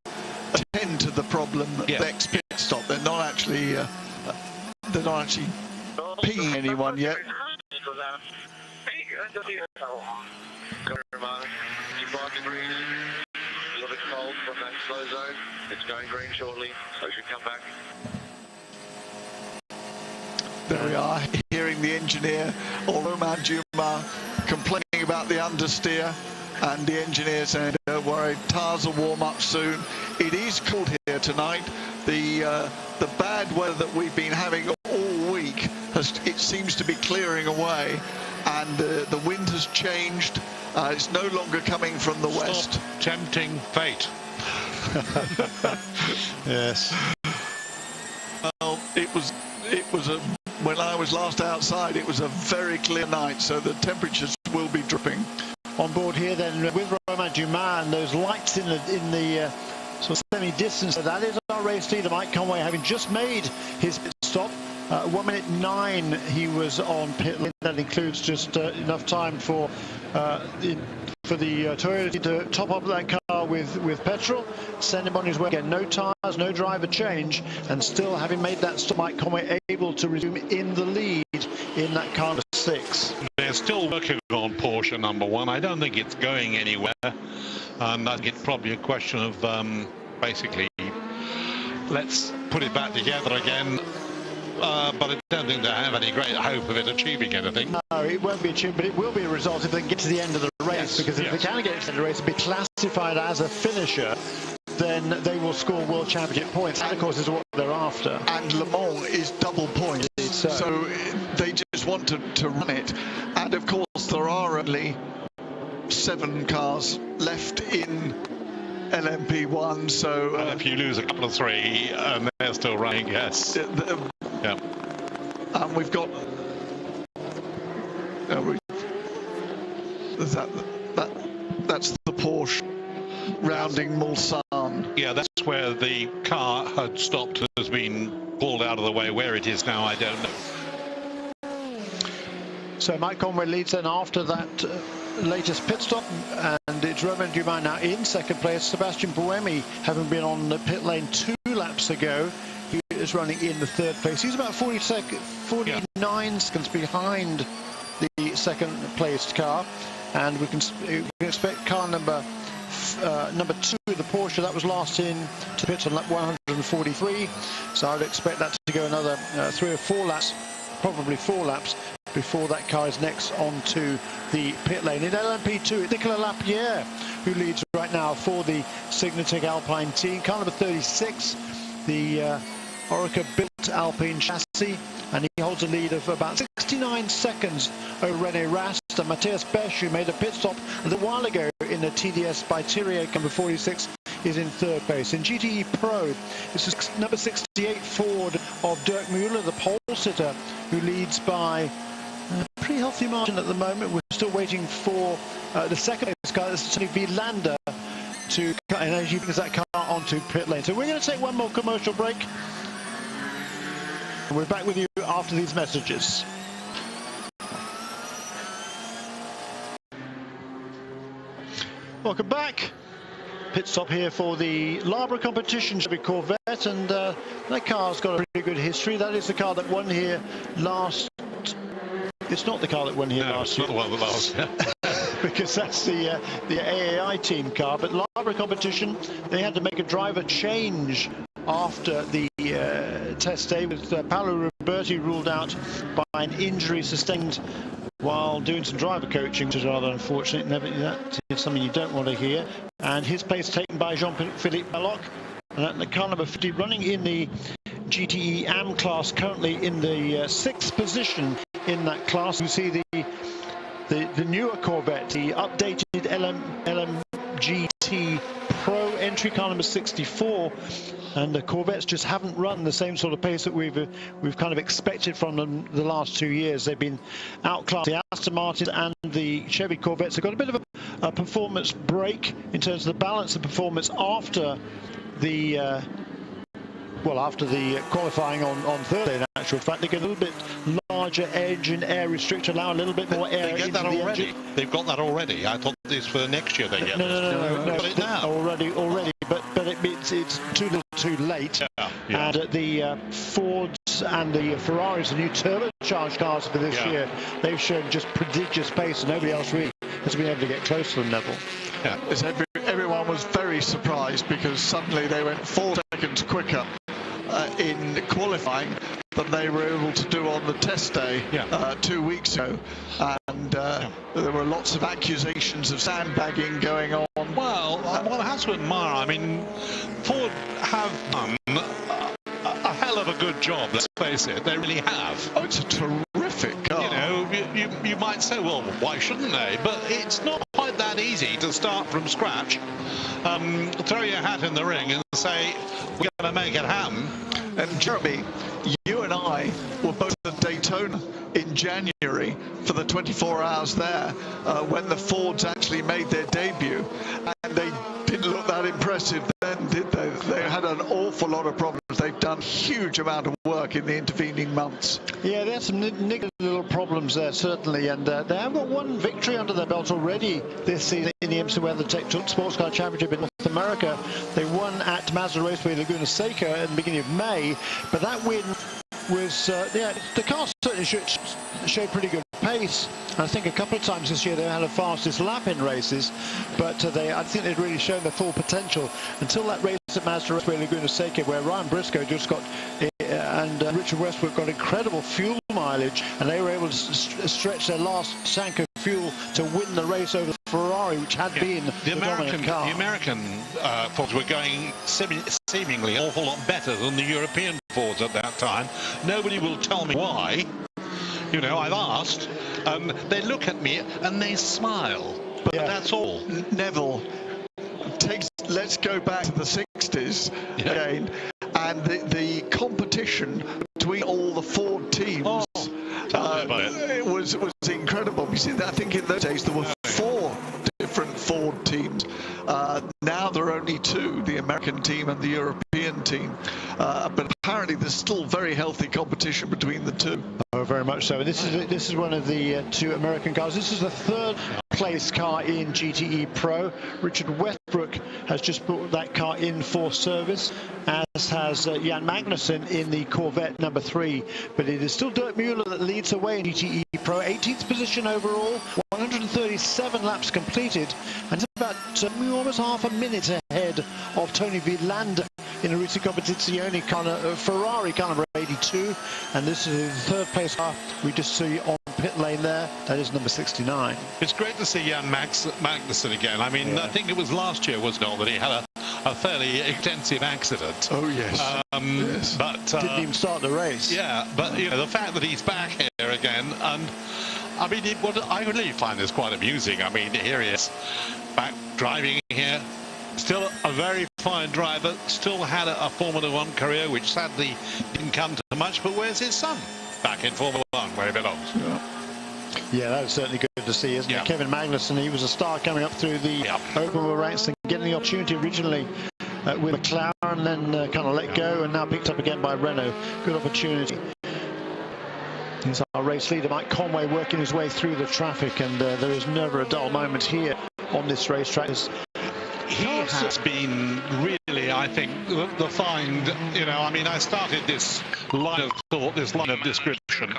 attend to the problem at the next pit stop. They're not actually pinging anyone yet. A little bit cold from that slow zone. It's going green shortly, so it should come back. There we are, hearing the engineer, or Romain Dumas, complaining about the understeer, and the engineer saying, don't worry, tyres will warm up soon. It is cold here tonight. The bad weather that we've been having all week, it seems to be clearing away, and the wind has changed. It's no longer coming from the west. Tempting fate. Yes. Well, it was when I was last outside, it was a very clear night, so the temperatures will be dropping. On board here then with Romain Dumas and those lights in the sort of semi-distance. That is our race leader, Mike Conway, having just made his pit stop. 1 minute 9 he was on pit lane. That includes just enough time for the Toyota to top up that car with petrol, send him on his way again. No tyres, no driver change, and still having made that stop, Mike Conway able to resume in the lead in that car 6. They're still working on Porsche number 1. I don't think it's going anywhere, and I think it's probably a question of basically let's put it back together again. But I don't think they have any great hope of it achieving anything. No, it won't be achieved, but it will be a result if they can get to the end of the race, because if they can get to the end of the race and be classified as a finisher, then they will score World Championship points. That, of course, is what they're after. And Le Mans is double points, so they just want to run it. And, of course, there are only 7 cars left in LMP1, so... and if you lose a couple of 3, and they're still running, yes. Yeah. And we've got... that's the Porsche rounding Mulsanne. Yeah, that's where the car had stopped, has been pulled out of the way. Where it is now, I don't know. So Mike Conway leads then after that latest pit stop, and it's Romain Dumas now in second place. Sebastian Buemi, having been on the pit lane 2 laps ago, he is running in the 3rd place. He's about 49 seconds behind the second placed car, and we can expect car number 2, the Porsche, that was last in to pits on lap 143, so I would expect that to go another 3 or 4 laps, probably 4 laps, before that car is next onto the pit lane. In LMP2, it's Nicolas Lapierre who leads right now for the Signatec Alpine team. Car number 36, the Orica-built Alpine chassis, and he holds a lead of about 69 seconds over René Rast. And Matthias Besch, who made a pit stop a little while ago in the TDS by Thierry, number 46, is in 3rd place. In GTE Pro, this is number 68 Ford of Dirk Müller, the pole sitter, who leads by a pretty healthy margin at the moment. We're still waiting for the second place car, this is V. Lander, to, and as he brings that car onto pit lane. So we're going to take one more commercial break. And we're back with you after these messages. Welcome back. Pit stop here for the Lara competition Chevy Corvette, and that car's got a pretty good history. That is the car that won here last. It's not the car that won here last year. It's not the one that last year. Because that's the AAI team car. But Lara competition, they had to make a driver change after the test day, with Paolo Roberti ruled out by an injury sustained while doing some driver coaching, which is rather unfortunate. That is something you don't want to hear. And his place taken by Jean-Philippe Belloc. And at the car number 50, running in the GTE AM class, currently in the 6th position in that class. You see the newer Corvette, the updated LMGT Pro entry, car number 64, and the Corvettes just haven't run the same sort of pace that we've kind of expected from them the last 2 years. They've been outclassed. The Aston Martin and the Chevy Corvettes have got a bit of a performance break in terms of the balance of performance after the qualifying on Thursday. In actual fact, they get a little bit larger edge and air restrictor, allow a little bit more air into the engine. They've got that already. I thought this for next year they get no, got it now. already, but it's too little too late. Yeah. And the Fords and the Ferraris, the new turbocharged cars for this year, they've shown just prodigious pace, and nobody else really has been able to get close to them, Neville. Yeah. Everyone was very surprised because suddenly they went 4 seconds quicker in qualifying than they were able to do on the test day 2 weeks ago. And there were lots of accusations of sandbagging going on. Well, one has to admire, I mean, Ford have done a hell of a good job, let's face it. They really have. Oh, it's a terrific car. You know, you might say, well, why shouldn't they? But it's not quite that easy to start from scratch, throw your hat in the ring and say, we're going to make it happen. And Jeremy, you and I were both at Daytona in January for the 24 hours there when the Fords actually made their debut, and they didn't look that impressive then, did they? They had an awful lot of problems. They've done a huge amount of work in the intervening months. Yeah, there's some niggling little problems there, certainly, and they have got one victory under their belt already this season in the IMSA WeatherTech Sports Car Championship in North America. They won at Mazda Raceway Laguna Seca at the beginning of May, but that win was, the car certainly showed pretty good pace. I think a couple of times this year they had the fastest lap in races, but I think they'd really shown their full potential until that race at Mazda Raceway Laguna Seca, where Ryan Briscoe just got and Richard Westbrook got incredible fuel mileage, and they were able to stretch their last tank of fuel to win the race over Ferrari, which had been the American car. The American Fords were going seemingly an awful lot better than the European Fords at that time. Nobody will tell me why. You know, I've asked, they look at me and they smile, but that's all. Neville, let's go back to the 60s again, and the competition between all the Ford teams it was incredible. You see, I think in those days there were 4 different Ford teams. Now there are only 2, the American team and the European team. But apparently there's still very healthy competition between the 2. Oh, very much so. This is one of the 2 American cars. This is the 3rd place car in GTE Pro. Richard Westbrook has just brought that car in for service, as has Jan Magnussen in the Corvette number 3. But it is still Dirk Mueller that leads away in GTE Pro. 18th position overall, 137 laps completed, and it's about almost half a minute ahead of Tony Villander in a Risi Competizione Ferrari car number 82, and this is the 3rd place car we just see on pit lane there. That is number 69. It's great to see Jan Magnussen again. I mean, I think it was last year, wasn't it, that he had a fairly extensive accident. Oh yes. Yes. But didn't even start the race. Yeah, but you know, the fact that he's back here again, and I mean, I really find this quite amusing. I mean, here he is back driving here. Still a very fine driver, still had a Formula 1 career, which sadly didn't come to much, but where's his son? Back in Formula 1, where he belongs. Yeah, that was certainly good to see, isn't it? Kevin Magnussen, he was a star coming up through the open wheel ranks and getting the opportunity originally with McLaren, then kind of let go, and now picked up again by Renault. Good opportunity. Here's our race leader, Mike Conway, working his way through the traffic, and there is never a dull moment here on this racetrack. He has been really, I think, the find. You know, I mean, I started this line of thought, this line of description.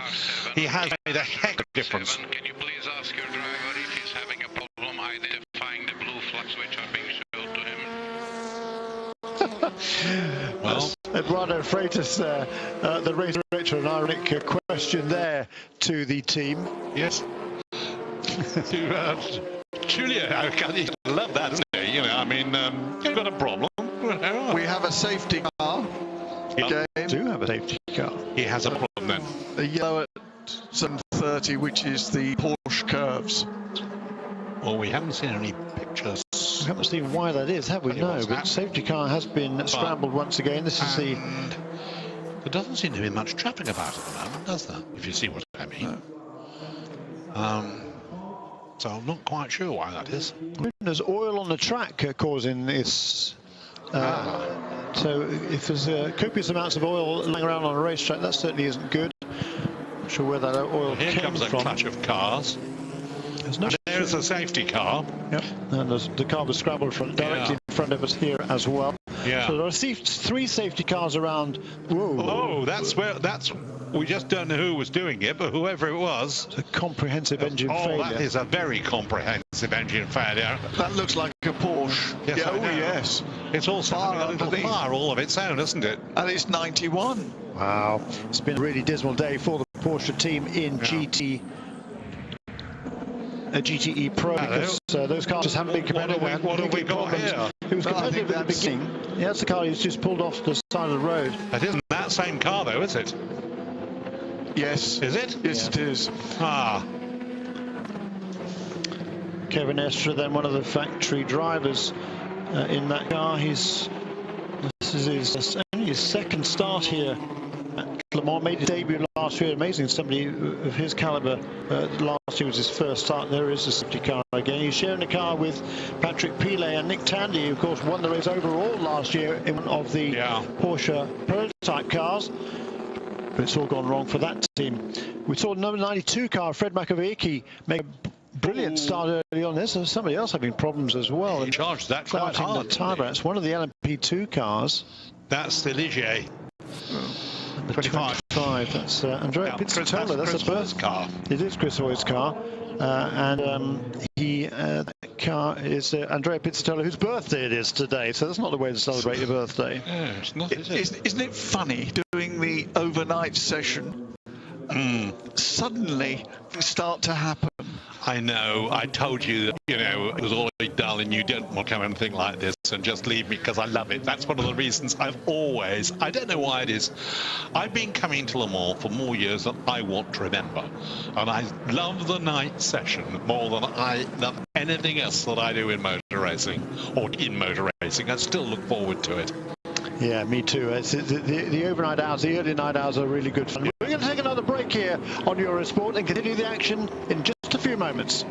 He has made a heck of a difference. Can you please ask your driver if he's having a problem identifying the blue flags which are being shown to him? Well, Eduardo Freitas, the race director, an ironic question there to the team. Yes. To Julia, I love that, isn't it? You know, I mean, you've got a problem. We have a safety car. Yeah. We do have a safety car. He has a problem then. A yellow at 7:30, which is the Porsche curves. Well, we haven't seen any pictures. We haven't seen why that is, have we? No, but safety car has been scrambled once again. This is the... There doesn't seem to be much traffic about at the moment, does there? If you see what I mean. No. So I'm not quite sure why that is. There's oil on the track causing this. So if there's copious amounts of oil lying around on a racetrack, that certainly isn't good. Not sure where that oil Here came comes a from. clutch of cars. There's a safety car. Yep. And the car was scrambled directly in front of us here as well. Yeah. So there are three safety cars around. Whoa. Oh, we just don't know who was doing it, but whoever it was. It's a comprehensive engine failure. That is a very comprehensive engine failure. That looks like a Porsche. Yes, Yeah, I know. yes. It's also having a little fire all of its own, isn't it? And it's 91. Wow. It's been a really dismal day for the Porsche team in GTE Pro, because those cars just haven't been competitive. What have we got here? It was competitive at the beginning. Yeah, that's the car he's just pulled off the side of the road. That isn't that same car, though, is it? Yes. Is it? Yes, it is. Ah. Kevin Estra, then one of the factory drivers in that car. This is only his second start here at Le Mans. Made his debut last year. Amazing, somebody of his caliber. Last year was his first start. There is a safety car again. He's sharing a car with Patrick Pilet and Nick Tandy, who of course won the race overall last year in one of the Porsche prototype cars. But it's all gone wrong for that team. We saw number 92 car, Fred Makoviecki, make a brilliant start early on. There's somebody else having problems as well. He charged that quite hard. The tyre. It's one of the LMP2 cars. That's the Ligier. The 25. That's Andrea Pizzitola. That's a birth car. It is Chris Hoy's car. That car is Andrea Pizzitola, whose birthday it is today. So that's not the way to celebrate your birthday. Yeah, it's not, is it? Isn't it funny doing the overnight session? Suddenly things start to happen. I know. I told you that, you know, it was all right, darling, you don't want to come anything like this and just leave me because I love it. That's one of the reasons I've always, I don't know why it is, I've been coming to Le Mans for more years than I want to remember. And I love the night session more than I love anything else that I do in motor racing, or in motor racing. I still look forward to it. Yeah, me too. The overnight hours, the early night hours are really good fun. We're going to take another break here on Eurosport and continue the action in just a few moments.